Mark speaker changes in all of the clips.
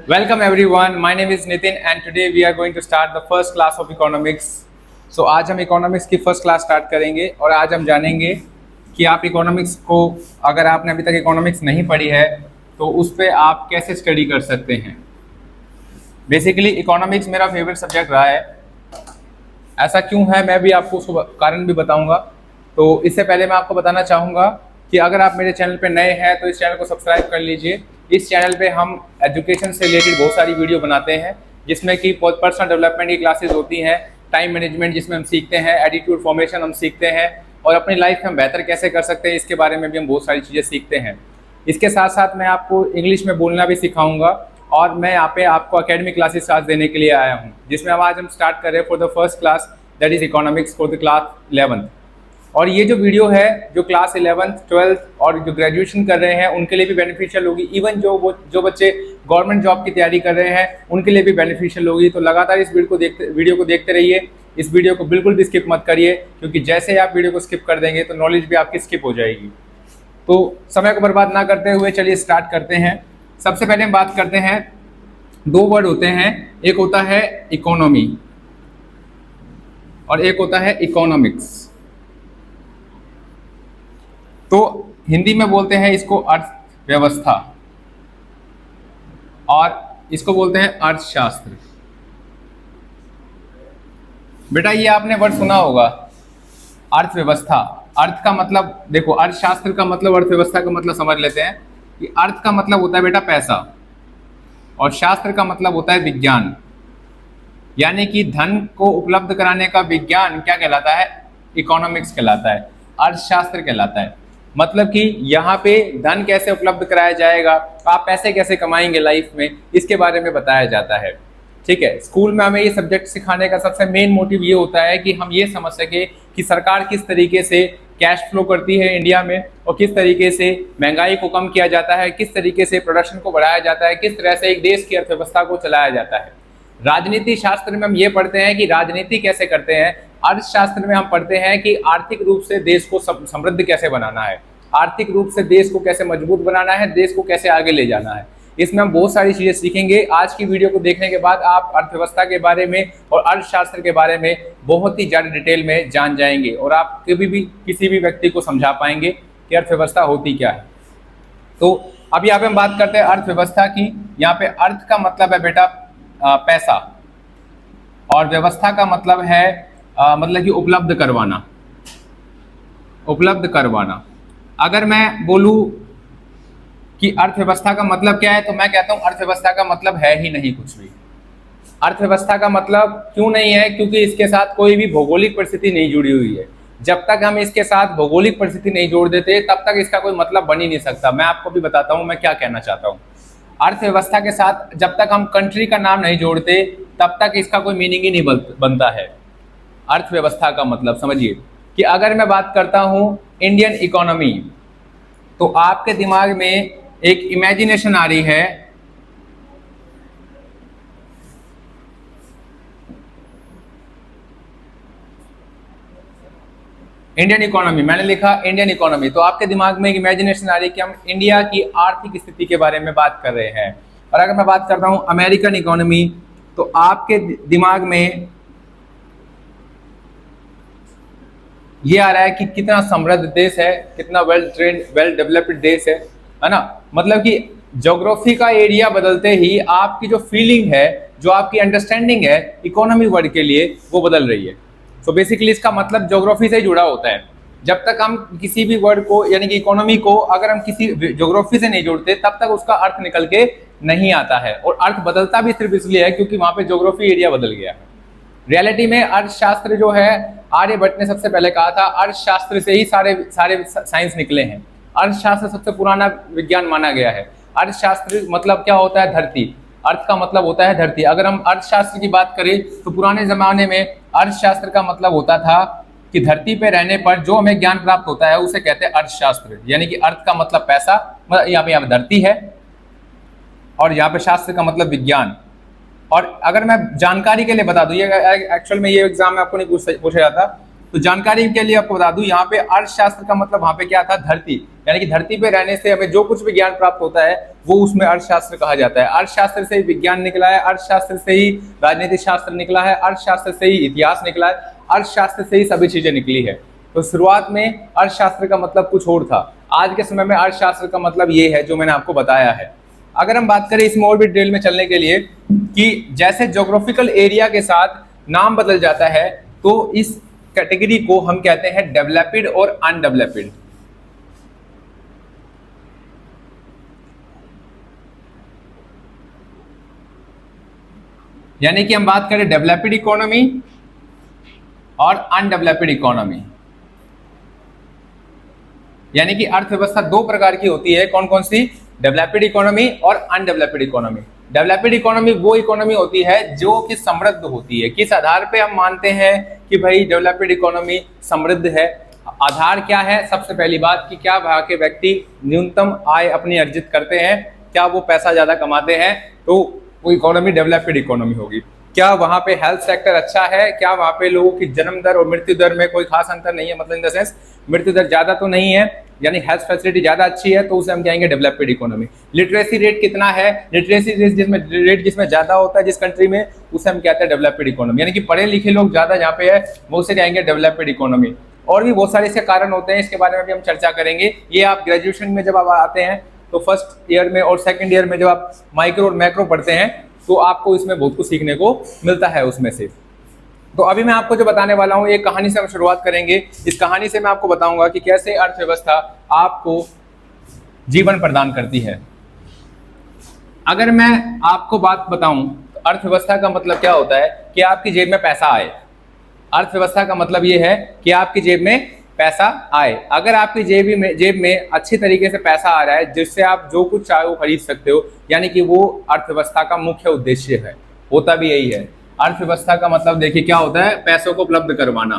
Speaker 1: Welcome everyone. My name is Nitin and today we are going to start the first class of economics. So आज हम economics की first class start करेंगे और आज हम जानेंगे कि आप इकोनॉमिक्स को, अगर आपने अभी तक इकोनॉमिक्स नहीं पढ़ी है तो उस पर आप कैसे स्टडी कर सकते हैं। बेसिकली इकोनॉमिक्स मेरा फेवरेट सब्जेक्ट रहा है। ऐसा क्यों है मैं भी आपको उसको कारण भी बताऊंगा। तो इससे पहले मैं आपको बताना चाहूँगा कि अगर आप मेरे चैनल पे नए हैं तो इस चैनल को सब्सक्राइब कर लीजिए। इस चैनल पे हम एजुकेशन से रिलेटेड बहुत सारी वीडियो बनाते हैं जिसमें कि पर्सनल डेवलपमेंट की क्लासेस होती हैं, टाइम मैनेजमेंट जिसमें हम सीखते हैं, एटीट्यूड फॉर्मेशन हम सीखते हैं और अपनी लाइफ में हम बेहतर कैसे कर सकते हैं इसके बारे में भी हम बहुत सारी चीज़ें सीखते हैं। इसके साथ साथ मैं आपको इंग्लिश में बोलना भी सिखाऊंगा और मैं यहाँ पे आपको एकेडमिक क्लासेस आज देने के लिए आया हूँ जिसमें आज हम स्टार्ट कर रहे हैं for the first class that is economics for the class 11th। और ये जो वीडियो है जो क्लास 11th 12th और जो ग्रेजुएशन कर रहे हैं उनके लिए भी बेनिफिशियल होगी। इवन जो बच्चे गवर्नमेंट जॉब की तैयारी कर रहे हैं उनके लिए भी बेनिफिशियल होगी। तो लगातार इस वीडियो को देखते रहिए। इस वीडियो को बिल्कुल भी स्किप मत करिए क्योंकि जैसे ही आप वीडियो को स्किप कर देंगे तो नॉलेज भी आपकी स्किप हो जाएगी। तो समय को बर्बाद ना करते हुए चलिए स्टार्ट करते हैं। सबसे पहले हम बात करते हैं, दो वर्ड होते हैं, एक होता है इकोनॉमी और एक होता है इकोनॉमिक्स। तो हिंदी में बोलते हैं इसको अर्थव्यवस्था और इसको बोलते हैं अर्थशास्त्र। बेटा ये आपने वर्ड सुना होगा अर्थव्यवस्था। अर्थ का मतलब देखो, अर्थशास्त्र का मतलब अर्थव्यवस्था का मतलब समझ लेते हैं कि अर्थ का मतलब होता है बेटा पैसा और शास्त्र का मतलब होता है विज्ञान। यानी कि धन को उपलब्ध कराने का विज्ञान क्या कहलाता है? इकोनॉमिक्स कहलाता है, अर्थशास्त्र कहलाता है। मतलब कि यहाँ पे धन कैसे उपलब्ध कराया जाएगा, आप पैसे कैसे कमाएंगे लाइफ में, इसके बारे में बताया जाता है। ठीक है, स्कूल में हमें ये सब्जेक्ट सिखाने का सबसे मेन मोटिव ये होता है कि हम ये समझ सके कि सरकार किस तरीके से कैश फ्लो करती है इंडिया में और किस तरीके से महंगाई को कम किया जाता है, किस तरीके से प्रोडक्शन को बढ़ाया जाता है, किस तरह से एक देश की अर्थव्यवस्था को चलाया जाता है। राजनीति शास्त्र में हम ये पढ़ते हैं कि राजनीति कैसे करते हैं। अर्थशास्त्र में हम पढ़ते हैं कि आर्थिक रूप से देश को समृद्ध कैसे बनाना है, आर्थिक रूप से देश को कैसे मजबूत बनाना है, देश को कैसे आगे ले जाना है। इसमें हम बहुत सारी चीजें सीखेंगे। आज की वीडियो को देखने के बाद आप अर्थव्यवस्था के बारे में और अर्थशास्त्र के बारे में बहुत ही ज्यादा डिटेल में जान जाएंगे और आप कभी भी किसी भी व्यक्ति को समझा पाएंगे कि अर्थव्यवस्था होती क्या है। तो अब यहाँ पे हम बात करते हैं अर्थव्यवस्था की। यहाँ पे अर्थ का मतलब है बेटा पैसा और व्यवस्था का मतलब है मतलब कि उपलब्ध करवाना, उपलब्ध करवाना। अगर मैं बोलूं कि अर्थव्यवस्था का मतलब क्या है तो मैं कहता हूं अर्थव्यवस्था का मतलब है ही नहीं कुछ भी। अर्थव्यवस्था का मतलब क्यों नहीं है? क्योंकि इसके साथ कोई भी भौगोलिक परिस्थिति नहीं जुड़ी हुई है। जब तक हम इसके साथ भौगोलिक परिस्थिति नहीं जोड़ देते तब तक इसका कोई मतलब बन ही नहीं सकता। मैं आपको भी बताता हूं मैं क्या कहना चाहता हूं। अर्थव्यवस्था के साथ जब तक हम कंट्री का नाम नहीं जोड़ते तब तक इसका कोई मीनिंग ही नहीं बनता है। अर्थव्यवस्था का मतलब समझिए कि अगर मैं बात करता हूं इंडियन इकोनॉमी तो आपके दिमाग में एक इमेजिनेशन आ रही है इंडियन इकोनॉमी। मैंने लिखा इंडियन इकोनॉमी तो आपके दिमाग में एक इमेजिनेशन आ रही है कि हम इंडिया की आर्थिक स्थिति के बारे में बात कर रहे हैं। और अगर मैं बात करता हूं अमेरिकन इकोनॉमी तो आपके दिमाग में ये आ रहा है कि कितना समृद्ध देश है, कितना वेल ट्रेन्ड वेल डेवलप्ड देश है ना। मतलब कि ज्योग्राफी का एरिया बदलते ही आपकी जो फीलिंग है, जो आपकी अंडरस्टैंडिंग है इकोनॉमी वर्ड के लिए वो बदल रही है। सो बेसिकली इसका मतलब ज्योग्राफी से ही जुड़ा होता है। जब तक हम किसी भी वर्ड को यानी कि इकोनॉमी को अगर हम किसी ज्योग्राफी से नहीं जोड़ते तब तक उसका अर्थ निकल के नहीं आता है। और अर्थ बदलता भी सिर्फ इसलिए है क्योंकि वहां पे ज्योग्राफी एरिया बदल गया है। रियलिटी में अर्थशास्त्र जो है आर्यभट्ट ने सबसे पहले कहा था, अर्थशास्त्र से ही सारे साइंस निकले हैं। अर्थशास्त्र सबसे पुराना विज्ञान माना गया है। अर्थशास्त्र मतलब क्या होता है? धरती। अर्थ का मतलब होता है धरती। अगर हम अर्थशास्त्र की बात करें तो पुराने जमाने में अर्थशास्त्र का मतलब होता था कि धरती पे रहने पर जो हमें ज्ञान प्राप्त होता है उसे कहते हैं अर्थशास्त्र। यानी कि अर्थ का मतलब पैसा, मतलब यहाँ पे धरती है और यहाँ पे शास्त्र का मतलब विज्ञान। और अगर मैं जानकारी के लिए बता दूं, ये एक्चुअल में ये एग्जाम में आपको नहीं पूछा जाता तो जानकारी के लिए आपको बता दूं, यहाँ पे अर्थशास्त्र का मतलब वहां पे क्या था, धरती, यानी कि धरती पे रहने से हमें जो कुछ भी ज्ञान प्राप्त होता है वो उसमें अर्थशास्त्र कहा जाता है। अर्थशास्त्र से ही विज्ञान निकला है, अर्थशास्त्र से ही राजनीतिक शास्त्र निकला है, अर्थशास्त्र से ही इतिहास निकला है, अर्थशास्त्र से ही सभी चीजें निकली है। तो शुरुआत में अर्थशास्त्र का मतलब कुछ और था, आज के समय में अर्थशास्त्र का मतलब ये है जो मैंने आपको बताया है। अगर हम बात करें इसमें और भी डिटेल में चलने के लिए कि जैसे ज्योग्राफिकल एरिया के साथ नाम बदल जाता है, तो इस कैटेगरी को हम कहते हैं डेवलप्ड और अनडेवलप्ड। यानी कि हम बात करें डेवलप्ड इकोनॉमी और अनडेवलप्ड इकोनॉमी, यानी कि अर्थव्यवस्था दो प्रकार की होती है। कौन कौन सी? डेवलप्ड इकोनॉमी और अनडेवलप्ड इकोनॉमी। डेवलप्ड इकोनॉमी वो इकोनॉमी होती है जो कि समृद्ध होती है। किस आधार पे हम मानते हैं कि भाई डेवलप्ड इकोनॉमी समृद्ध है? आधार क्या है? सबसे पहली बात कि क्या वहां के व्यक्ति न्यूनतम आय अपनी अर्जित करते हैं, क्या वो पैसा ज्यादा कमाते हैं, तो वो इकोनॉमी डेवलप्ड इकोनॉमी होगी। क्या वहां पे हेल्थ सेक्टर अच्छा है, क्या वहां पे लोगों की जन्म दर और मृत्यु दर में कोई खास अंतर नहीं है, मतलब इन द सेंस मृत्यु दर ज्यादा तो नहीं है, यानी हेल्थ फैसिलिटी ज्यादा अच्छी है, तो उसे हम कहेंगे डेवलप्ड इकोनॉमी। लिटरेसी रेट कितना है? लिटरेसी रेट जिसमें ज्यादा होता है जिस कंट्री में, उसे हम कहते हैं डेवलप्ड इकोनॉमी, यानी कि पढ़े लिखे लोग ज्यादा जहाँ पे है वो उसे कहेंगे डेवलप्ड इकोनॉमी। और भी बहुत सारे इसके कारण होते हैं, इसके बारे में भी हम चर्चा करेंगे। ये आप ग्रेजुएशन में जब आप आते हैं तो फर्स्ट ईयर में और सेकेंड ईयर में जब आप माइक्रो और मैक्रो पढ़ते हैं तो आपको इसमें बहुत कुछ सीखने को मिलता है उसमें से। तो अभी मैं आपको जो बताने वाला हूं, एक कहानी से हम शुरुआत करेंगे। इस कहानी से मैं आपको बताऊंगा कि कैसे अर्थव्यवस्था आपको जीवन प्रदान करती है। अगर मैं आपको बात बताऊं तो अर्थव्यवस्था का मतलब क्या होता है कि आपकी जेब में पैसा आए। अर्थव्यवस्था का मतलब ये है कि आपकी जेब में पैसा आए। अगर आपकी जेब में अच्छी तरीके से पैसा आ रहा है जिससे आप जो कुछ चाहे वो खरीद सकते हो, यानी कि वो अर्थव्यवस्था का मुख्य उद्देश्य है, होता भी यही है। अर्थव्यवस्था का मतलब देखिए क्या होता है, पैसों को उपलब्ध करवाना।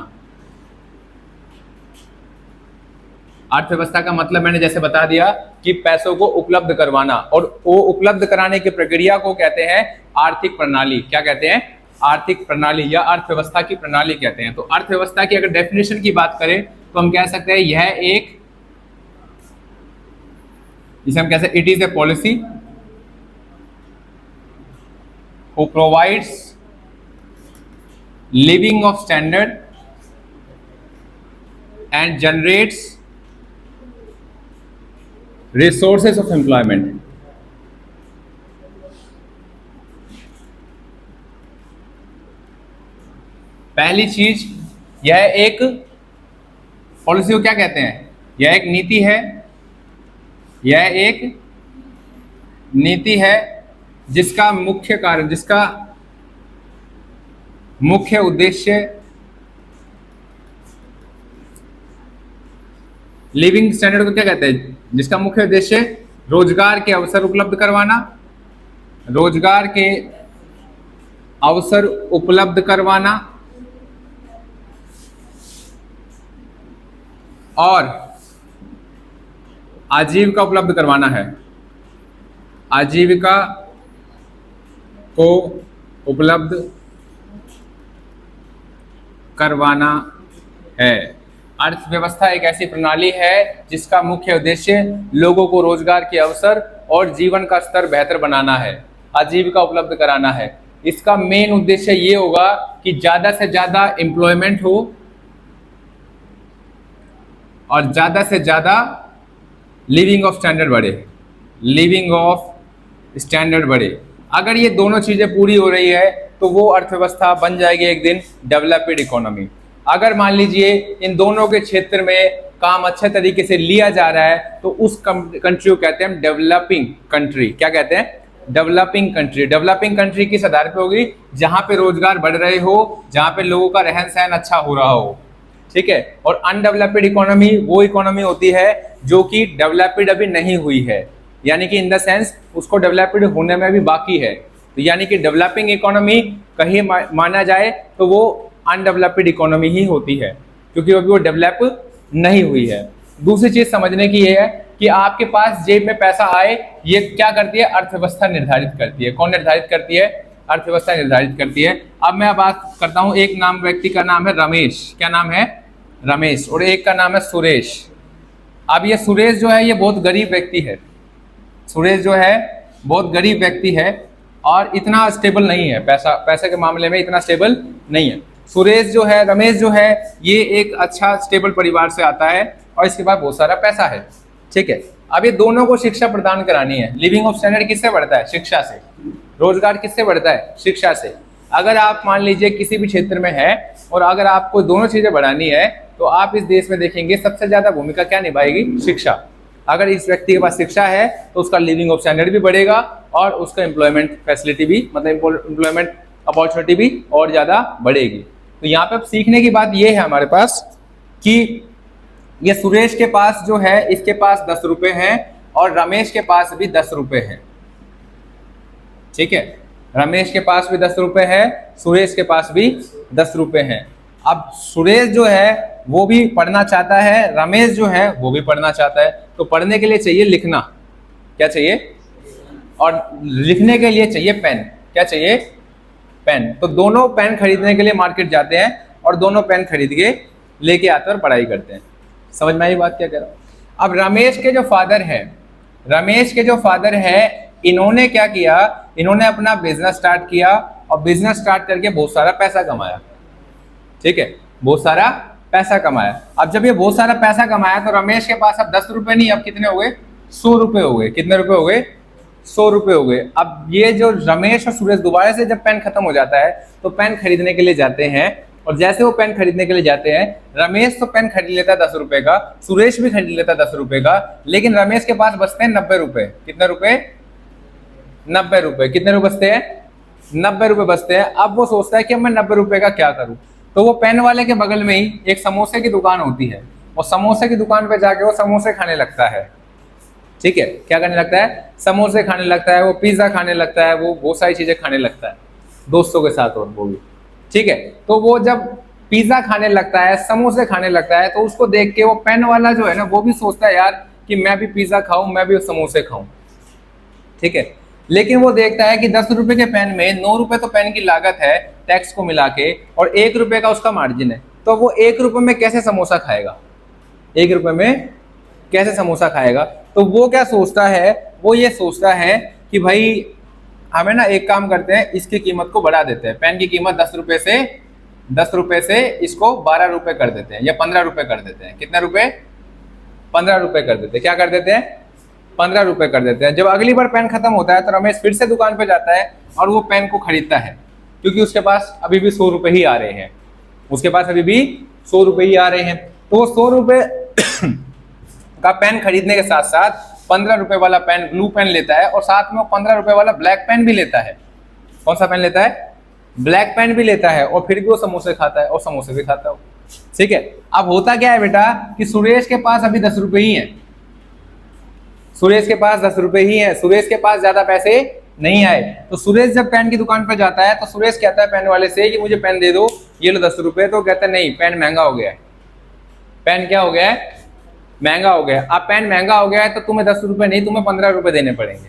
Speaker 1: अर्थव्यवस्था का मतलब मैंने जैसे बता दिया कि पैसों को उपलब्ध करवाना, और वो उपलब्ध कराने की प्रक्रिया को कहते हैं आर्थिक प्रणाली। क्या कहते हैं? आर्थिक प्रणाली या अर्थव्यवस्था की प्रणाली कहते हैं। तो अर्थव्यवस्था की अगर डेफिनेशन की बात करें तो हम कह सकते हैं यह एक, जिसे हम कह सकते हैं it is a policy who provides living of standard and generates resources of employment। पहली चीज, यह एक पॉलिसी को क्या कहते हैं? यह एक नीति है, यह एक नीति है जिसका मुख्य कारण, जिसका मुख्य उद्देश्य लिविंग स्टैंडर्ड को क्या कहते हैं? जिसका मुख्य उद्देश्य रोजगार के अवसर उपलब्ध करवाना, रोजगार के अवसर उपलब्ध करवाना और आजीविका उपलब्ध करवाना है। आजीविका को उपलब्ध करवाना है। अर्थव्यवस्था एक ऐसी प्रणाली है जिसका मुख्य उद्देश्य लोगों को रोजगार के अवसर और जीवन का स्तर बेहतर बनाना है, आजीविका उपलब्ध कराना है। इसका मेन उद्देश्य ये होगा कि ज्यादा से ज्यादा एम्प्लॉयमेंट हो और ज्यादा से ज्यादा लिविंग ऑफ स्टैंडर्ड बढ़े, लिविंग ऑफ स्टैंडर्ड बढ़े। अगर ये दोनों चीजें पूरी हो रही है तो वो अर्थव्यवस्था बन जाएगी एक दिन डेवलप्ड इकोनॉमी। अगर मान लीजिए इन दोनों के क्षेत्र में काम अच्छे तरीके से लिया जा रहा है तो उस कंट्री को कहते हैं डेवलपिंग कंट्री। क्या कहते हैं? Developing country. डेवलपिंग कंट्री किस आधार पे होगी? जहां पे रोजगार बढ़ रहे हो, जहां पे लोगों का रहन सहन अच्छा हो रहा हो, ठीक है। और अनडेवलप्ड इकोनॉमी वो इकोनॉमी होती है जो कि डेवलप्ड अभी नहीं हुई है, यानी कि इन द सेंस उसको डेवलप्ड होने में भी बाकी है। तो यानी कि डेवलपिंग इकोनॉमी कहीं माना जाए तो वो अनडेवलप्ड इकोनॉमी ही होती है, क्योंकि अभी वो डेवलप नहीं हुई है। दूसरी चीज समझने की ये है कि आपके पास जेब में पैसा आए, ये क्या करती है? अर्थव्यवस्था निर्धारित करती है। कौन निर्धारित करती है? अर्थव्यवस्था निर्धारित करती है। अब मैं बात करता हूं, एक नाम व्यक्ति का नाम है रमेश। क्या नाम है? रमेश, और एक का नाम है सुरेश। अब ये सुरेश जो है ये बहुत गरीब व्यक्ति है, सुरेश जो है बहुत गरीब व्यक्ति है और इतना स्टेबल नहीं है, पैसे के मामले में इतना स्टेबल नहीं है। सुरेश जो है, रमेश जो है ये एक अच्छा स्टेबल परिवार से आता है और इसके पास बहुत सारा पैसा है, ठीक है। अब ये दोनों को शिक्षा प्रदान करानी है। लिविंग ऑफ स्टैंडर्ड किससे बढ़ता है? शिक्षा से। रोजगार किससे बढ़ता है? शिक्षा से। अगर आप मान लीजिए किसी भी क्षेत्र में है और अगर आपको दोनों चीजें बढ़ानी है तो आप इस देश में देखेंगे सबसे ज्यादा भूमिका क्या निभाएगी? शिक्षा। अगर इस व्यक्ति के पास शिक्षा है तो उसका लिविंग ऑफ स्टैंडर्ड भी बढ़ेगा और उसका एम्प्लॉयमेंट फैसिलिटी भी, मतलब एम्प्लॉयमेंट अपॉर्चुनिटी भी और ज्यादा बढ़ेगी। तो यहाँ पे सीखने की बात ये है हमारे पास कि ये सुरेश के पास जो है इसके पास 10 रुपए हैं और रमेश के पास भी 10 रुपए हैं, ठीक है। रमेश के पास भी 10 रुपए है, सुरेश के पास भी 10 रुपए हैं। अब सुरेश जो है वो भी पढ़ना चाहता है, रमेश जो है वो भी पढ़ना चाहता है। तो पढ़ने के लिए चाहिए लिखना, क्या चाहिए? और लिखने के लिए चाहिए पेन, क्या चाहिए? पेन। तो दोनों पेन खरीदने के लिए मार्केट जाते हैं और दोनों पेन खरीद के लेके आते हैं और पढ़ाई करते हैं। समझ में आई बात क्या कह रहा हूँ? अब रमेश के जो फादर है इन्होंने क्या किया? इन्होंने अपना बिजनेस स्टार्ट किया और बिजनेस स्टार्ट करके बहुत सारा पैसा कमाया, ठीक है, बहुत सारा पैसा कमाया। अब जब ये बहुत सारा पैसा कमाया तो रमेश के पास अब 10 रुपए नहीं, अब कितने हो गए? 100 रुपए हो गए। कितने रुपए हो गए? 100 रुपए हो गए। अब ये जो रमेश और सुरेश दोबारा से जब पेन खत्म हो जाता है तो पेन खरीदने के लिए जाते हैं और जैसे वो पेन खरीदने के लिए जाते हैं, रमेश तो पेन खरीद लेता है 10 रुपए का, सुरेश भी खरीद लेता है 10 रुपए का, लेकिन रमेश के पास बचते हैं 90 रुपए। कितने रुपए? 90 रुपए। कितने रुपए बचते हैं? 90 रुपए बचते हैं। अब वो सोचता है कि अब मैं 90 रुपए का क्या करूं? तो वो पेन वाले के बगल में ही एक समोसे की दुकान होती है और समोसे की दुकान पे जाके वो समोसे खाने लगता है, ठीक है। क्या करने लगता है? समोसे खाने लगता है, वो पिज्जा खाने लगता है, वो बहुत सारी चीजें खाने लगता है दोस्तों के साथ, और वो भी, ठीक है। तो वो जब पिज्जा खाने लगता है, समोसे खाने लगता है, तो उसको देख के वो पेन वाला जो है ना वो भी सोचता है यार कि मैं भी पिज्जा खाऊं, मैं भी समोसे खाऊं, ठीक है। लेकिन वो देखता है कि 10 रुपए के पेन में 9 रुपए तो पेन की लागत है टैक्स को मिला के और 1 रुपए का उसका मार्जिन है, तो वो 1 रुपए में कैसे समोसा खाएगा? 1 रुपए में कैसे समोसा खाएगा? तो वो क्या सोचता है? वो ये सोचता है कि भाई हमें ना एक काम करते हैं, इसकी कीमत को बढ़ा देते हैं। पेन की कीमत 10 रुपए से इसको 12 रुपए कर देते हैं या 15 रुपए कर देते हैं। कितने रुपए? 15 रुपए कर देते हैं। क्या कर देते हैं? 15 रुपए कर देते हैं। जब अगली बार पेन खत्म होता है तो रमेश फिर से दुकान पे जाता है और वो पेन को खरीदता है, क्योंकि उसके पास अभी भी 100 रुपए ही आ रहे हैं, उसके पास अभी भी 100 रुपए ही आ रहे हैं। तो वो 100 रुपए का पेन खरीदने के साथ साथ 15 रुपए वाला पेन, ब्लू पेन लेता है और साथ में वो 15 रुपए वाला ब्लैक पेन भी लेता है। कौन सा पेन लेता है? ब्लैक पेन भी लेता है और फिर भी वो समोसे खाता है और समोसे भी खाता है, ठीक है। अब होता क्या है बेटा कि सुरेश के पास अभी 10 रुपए ही है, सुरेश के पास 10 रुपए ही है, सुरेश के पास ज्यादा पैसे नहीं आए। तो सुरेश जब पेन की दुकान पर जाता है तो सुरेश कहता है पेन वाले से कि मुझे पेन दे दो, ये लो 10 रुपए। तो कहता है नहीं, पेन महंगा हो गया है। पेन क्या हो गया है? महंगा हो गया। अब पेन महंगा हो गया है तो तुम्हें 10 रुपए नहीं, तुम्हें 15 रुपए देने पड़ेंगे।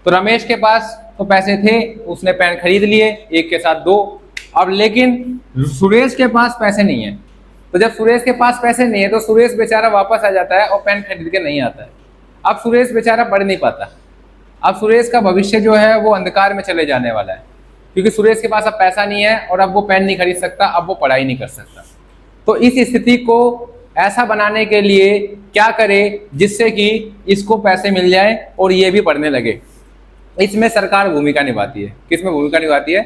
Speaker 1: तो रमेश के पास तो पैसे थे, उसने पेन खरीद लिए, एक के साथ 2। अब लेकिन सुरेश के पास पैसे नहीं है। तो जब सुरेश के पास पैसे नहीं है तो सुरेश बेचारा वापस आ जाता है और पेन खरीद के नहीं आता है। अब सुरेश बेचारा पढ़ नहीं पाता। अब सुरेश का भविष्य जो है वो अंधकार में चले जाने वाला है, क्योंकि सुरेश के पास अब पैसा नहीं है और अब वो पेन नहीं खरीद सकता, अब वो पढ़ाई नहीं कर सकता। तो इस स्थिति को ऐसा बनाने के लिए क्या करे जिससे कि इसको पैसे मिल जाए और ये भी पढ़ने लगे? इसमें सरकार भूमिका निभाती है। किसमें भूमिका निभाती है?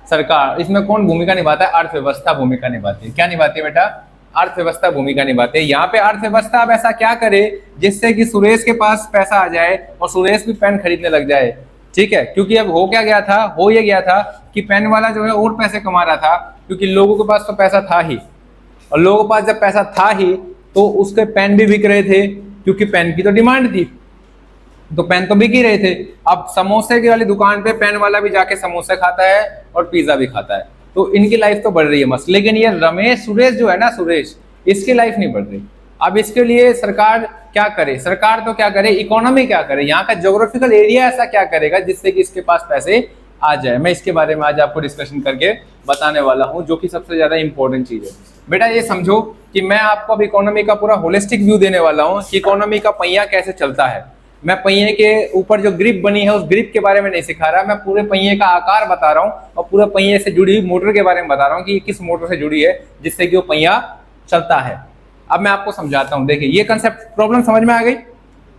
Speaker 1: सरकार। इसमें कौन भूमिका निभाता है? अर्थव्यवस्था भूमिका निभाती है। क्या निभाती है बेटा? अर्थव्यवस्था भूमिका निभाते हैं। यहाँ पे अर्थव्यवस्था अब ऐसा क्या करे जिससे कि सुरेश के पास पैसा आ जाए और सुरेश भी पेन खरीदने लग जाए, ठीक है। क्योंकि अब हो क्या गया था? हो ये गया था कि पेन वाला जो है और पैसे कमा रहा था, क्योंकि लोगों के पास तो पैसा था ही, और लोगों के पास जब पैसा था ही तो उसके पेन भी बिक रहे थे, क्योंकि पेन की तो डिमांड थी, तो पेन तो बिक ही रहे थे। अब समोसे की वाली दुकान पे पेन वाला भी जाके समोसे खाता है और पिज्जा भी खाता है, तो इनकी लाइफ तो बढ़ रही है मस्त। लेकिन ये रमेश, सुरेश जो है ना, सुरेश, इसकी लाइफ नहीं बढ़ रही। अब इसके लिए सरकार क्या करे? सरकार तो क्या करे, इकोनॉमी क्या करे, यहाँ का ज्योग्राफिकल एरिया ऐसा क्या करेगा जिससे कि इसके पास पैसे आ जाए। मैं इसके बारे में आज आपको डिस्कशन करके बताने वाला हूं, जो कि सबसे ज्यादा इंपॉर्टेंट चीज है। बेटा ये समझो कि मैं आपको अब इकोनॉमी का पूरा होलिस्टिक व्यू देने वाला हूं कि इकोनॉमी का पहिया कैसे चलता है। मैं पहिए के ऊपर जो ग्रिप बनी है उस ग्रिप के बारे में नहीं सिखा रहा, मैं पूरे पहिए का आकार बता रहा हूं और पूरे पहिए से जुड़ी हुई मोटर के बारे में बता रहा हूं कि ये किस मोटर से जुड़ी है जिससे कि वो पहिया चलता है। अब मैं आपको समझाता हूं। देखिए ये कंसेप्ट, प्रॉब्लम समझ में आ गई?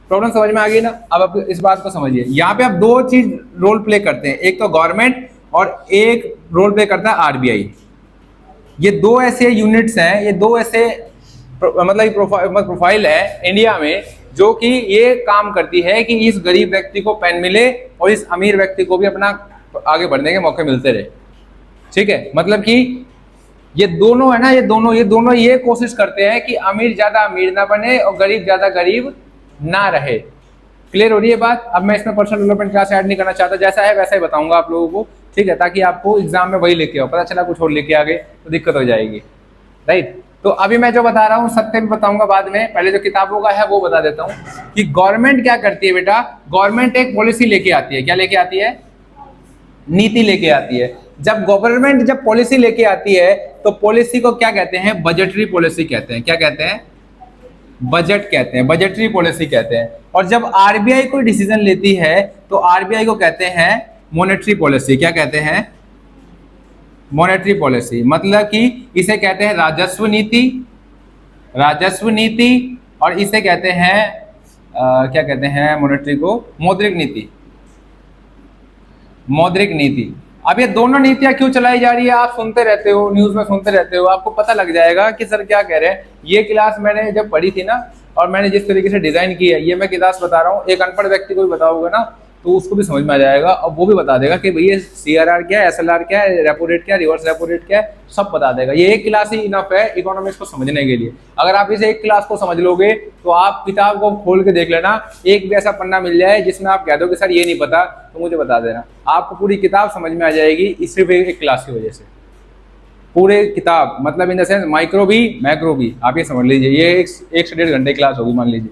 Speaker 1: प्रॉब्लम समझ में आ गई ना? अब आप इस बात को समझिए, यहाँ पे आप दो चीज रोल प्ले करते हैं, एक तो गवर्नमेंट और एक रोल प्ले करता है आरबीआई। ये दो ऐसे यूनिट्स हैं, ये दो ऐसे मतलब प्रोफाइल है इंडिया में जो कि ये काम करती है कि इस गरीब व्यक्ति को पेन मिले और इस अमीर व्यक्ति को भी अपना आगे बढ़ने के मौके मिलते रहे। ठीक है, मतलब कि ये दोनों है ना, ये दोनों ये कोशिश करते हैं कि अमीर ज्यादा अमीर ना बने और गरीब ज्यादा गरीब ना रहे। क्लियर हो रही है बात? अब मैं इसमें पर्सनल डेवलपमेंट क्लास ऐड नहीं करना चाहता, जैसा है वैसा ही बताऊंगा आप लोगों को, ठीक है, ताकि आपको एग्जाम में वही लेके आओ, पता चला कुछ और लेके आ गए तो दिक्कत हो जाएगी, राइट। तो अभी मैं जो बता रहा हूँ सत्य भी बताऊंगा बाद में, पहले जो किताबों का है वो बता देता हूँ कि गवर्नमेंट क्या करती है बेटा। गवर्नमेंट एक पॉलिसी लेके आती है, क्या लेके आती है? नीति लेके आती है। जब गवर्नमेंट जब पॉलिसी लेके आती है तो पॉलिसी को क्या कहते हैं? बजटरी पॉलिसी कहते हैं। क्या कहते हैं? बजट कहते हैं, बजटरी पॉलिसी कहते हैं। और जब आरबीआई कोई डिसीजन लेती है तो आरबीआई को कहते हैं मॉनेटरी पॉलिसी। क्या कहते हैं? Monetary policy. मतलब कि इसे कहते हैं राजस्व नीति, राजस्व नीति, और इसे कहते हैं क्या कहते हैं मॉनेटरी को? मौद्रिक नीति, मौद्रिक नीति। अब ये दोनों नीतियां क्यों चलाई जा रही है आप सुनते रहते हो, न्यूज में सुनते रहते हो, आपको पता लग जाएगा कि सर क्या कह रहे हैं। ये क्लास मैंने जब पढ़ी थी ना, और मैंने जिस तरीके से डिजाइन की है, ये मैं क्लास बता रहा हूँ, एक अनपढ़ व्यक्ति को भी बताऊंगा ना तो उसको भी समझ में आ जाएगा और वो भी बता देगा कि भैया सीआरआर क्या है, एसएलआर क्या है, रेपो रेट क्या है, रिवर्स रेपो रेट क्या है, सब बता देगा। ये एक क्लास ही इनफ है इकोनॉमिक्स को समझने के लिए। अगर आप इस एक क्लास को समझ लोगे तो आप किताब को खोल के देख लेना, एक भी ऐसा पन्ना मिल जाए जिसमें आप कह दो कि सर ये नहीं पता तो मुझे बता देना, आपको पूरी किताब समझ में आ जाएगी सिर्फ एक क्लास की वजह से। पूरे किताब मतलब इन द सेंस माइक्रो भी मैक्रो भी, आप ये समझ लीजिए, ये 1 से 1.5 घंटे क्लास होगी मान लीजिए।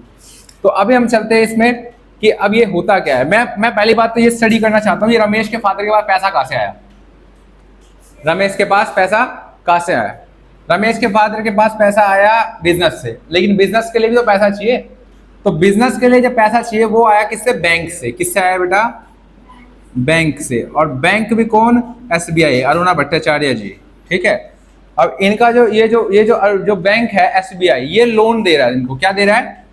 Speaker 1: तो अभी हम चलते हैं इसमें कि अब ये होता क्या है। मैं पहली बात तो ये स्टडी करना चाहता हूँ, ये रमेश के फादर के पास पैसा कहाँ से आया? रमेश के पास पैसा कहाँ से आया? रमेश के फादर के पास पैसा आया बिजनेस से, लेकिन बिजनेस के लिए भी तो पैसा चाहिए। तो बिजनेस के लिए जब पैसा चाहिए वो आया किससे? बैंक से। किससे आया बेटा? बैंक से। और बैंक भी कौन? एसबीआई, अरुणा भट्टाचार्य जी, ठीक है। अब इनका जो बैंक है एसबीआई, ये लोन दे रहा है इनको। क्या दे रहा है?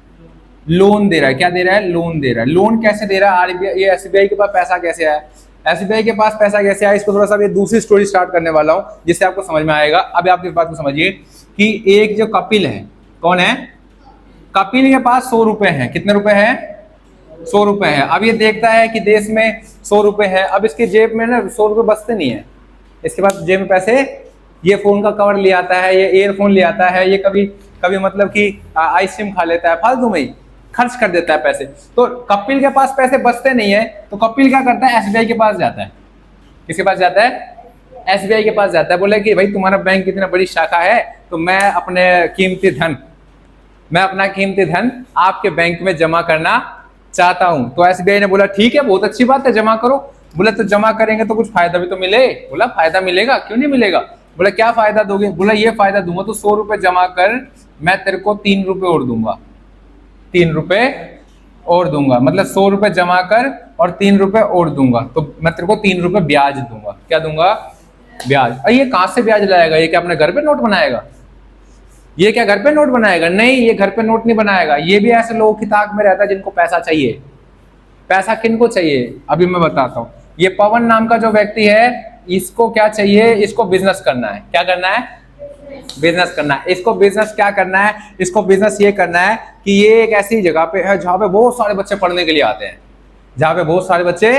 Speaker 1: लोन दे रहा है। क्या दे रहा है? लोन दे रहा है। लोन कैसे दे रहा है? आरबीआई, ये एसबीआई के पास पैसा कैसे आया? एसबीआई के पास पैसा कैसे आया? इसको थोड़ा सा ये दूसरी स्टोरी स्टार्ट करने वाला हूं जिससे आपको समझ में आएगा। अब आप इस बात को समझिए कि एक जो कपिल है, कौन है? कपिल के पास 100 रुपए हैं। कितने रुपए हैं? 100 रुपए हैं। अब ये देखता है कि देश में 100 रुपए है। अब इसके जेब में ना 100 रुपए बचते नहीं है, इसके पास जेब में पैसे, ये फोन का कवर ले आता है, ये ईयरफोन ले आता है, ये कभी कभी मतलब कि आइसक्रीम खा लेता है, फालतू में ही खर्च कर देता है पैसे। तो कपिल के पास पैसे बचते नहीं है, तो कपिल क्या करता है? एसबीआई के पास जाता है। किसके पास जाता है? एसबीआई के पास जाता है। बोले कि भाई तुम्हारा बैंक कितना बड़ी शाखा है, तो मैं अपना कीमती धन आपके बैंक में जमा करना चाहता हूं। तो एसबीआई ने बोला ठीक है, बहुत अच्छी बात है, जमा करो। बोले तो जमा करेंगे तो कुछ फायदा भी तो मिले। बोला फायदा मिलेगा, क्यों नहीं मिलेगा? बोला क्या फायदा दोगे? बोला ये फायदा दूंगा, तो 100 रुपए जमा कर, मैं तेरे को 3 रुपए और दूंगा। 3 रुपए और दूंगा, मतलब 100 रुपए जमा कर और 3 रुपए और दूंगा, तो मैं तेरे को 3 रुपए ब्याज दूंगा। क्या दूंगा? ब्याज। और ये कहां से ब्याज लाएगा? ये क्या अपने घर पे नोट बनाएगा? ये क्या घर पे नोट बनाएगा? नहीं, ये घर पे नोट नहीं बनाएगा। ये भी ऐसे लोगों की ताक में रहता है जिनको पैसा चाहिए। पैसा किनको चाहिए? अभी मैं बताता हूं। ये पवन नाम का जो व्यक्ति है, इसको क्या चाहिए? इसको बिजनेस करना है। क्या करना है? बिजनेस करना है। इसको बिजनेस क्या करना है? इसको बिजनेस ये करना है कि ये एक ऐसी जगह पे है जहां पे बहुत सारे बच्चे पढ़ने के लिए आते हैं, जहां पे बहुत सारे बच्चे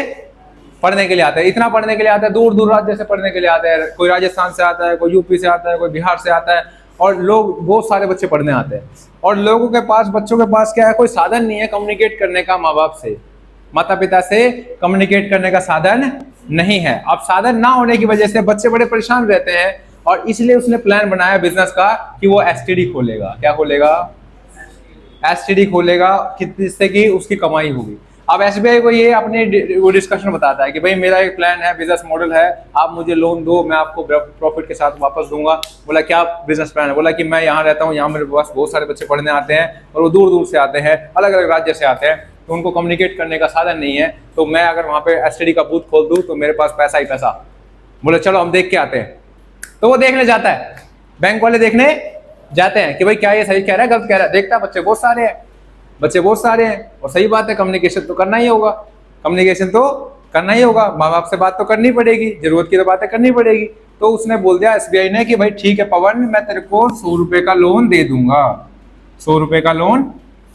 Speaker 1: पढ़ने के लिए आते हैं। इतना पढ़ने के लिए आते हैं, दूर दूर राज्य से पढ़ने के लिए आते हैं। कोई राजस्थान से आता है, कोई यूपी से आता है, कोई बिहार से आता है, और लोग बहुत सारे बच्चे पढ़ने आते हैं। और लोगों के पास, बच्चों के पास क्या है? कोई साधन नहीं है कम्युनिकेट करने का, माँ बाप से, माता पिता से कम्युनिकेट करने का साधन नहीं है। अब साधन ना होने की वजह से बच्चे बड़े परेशान रहते हैं, और इसलिए उसने प्लान बनाया बिजनेस का कि वो एसटीडी खोलेगा। क्या खोलेगा? एसटीडी खोलेगा, जिससे कि उसकी कमाई होगी। अब एसबीआई को ये अपने वो डिस्कशन बताता है कि भाई मेरा एक प्लान है, बिजनेस मॉडल है, आप मुझे लोन दो, मैं आपको प्रॉफिट के साथ वापस दूंगा। बोला क्या बिजनेस प्लान है? बोला कि मैं यहाँ रहता हूँ, यहाँ मेरे पास बहुत सारे बच्चे पढ़ने आते हैं और वो दूर दूर से आते हैं, अलग अलग राज्य से आते हैं, तो उनको कम्युनिकेट करने का साधन नहीं है, तो मैं अगर वहाँ पे एसटीडी का बूथ खोल दूँ तो मेरे पास पैसा ही पैसा। बोले चलो हम देख के आते हैं। तो वो देखने जाता है, बैंक वाले देखने जाते हैं कि भाई क्या ये सही कह रहा है गलत कह रहा है। देखता है बच्चे बहुत सारे हैं, बच्चे बहुत सारे हैं, और सही बात है, कम्युनिकेशन तो करना ही होगा, कम्युनिकेशन तो करना ही होगा, माँ बाप से बात तो करनी पड़ेगी, जरूरत की तो बातें करनी पड़ेगी। तो उसने बोल दिया एसबीआई ने कि भाई ठीक है पवन, मैं तेरे को 100 रुपए का लोन दे दूंगा, 100 रुपए का लोन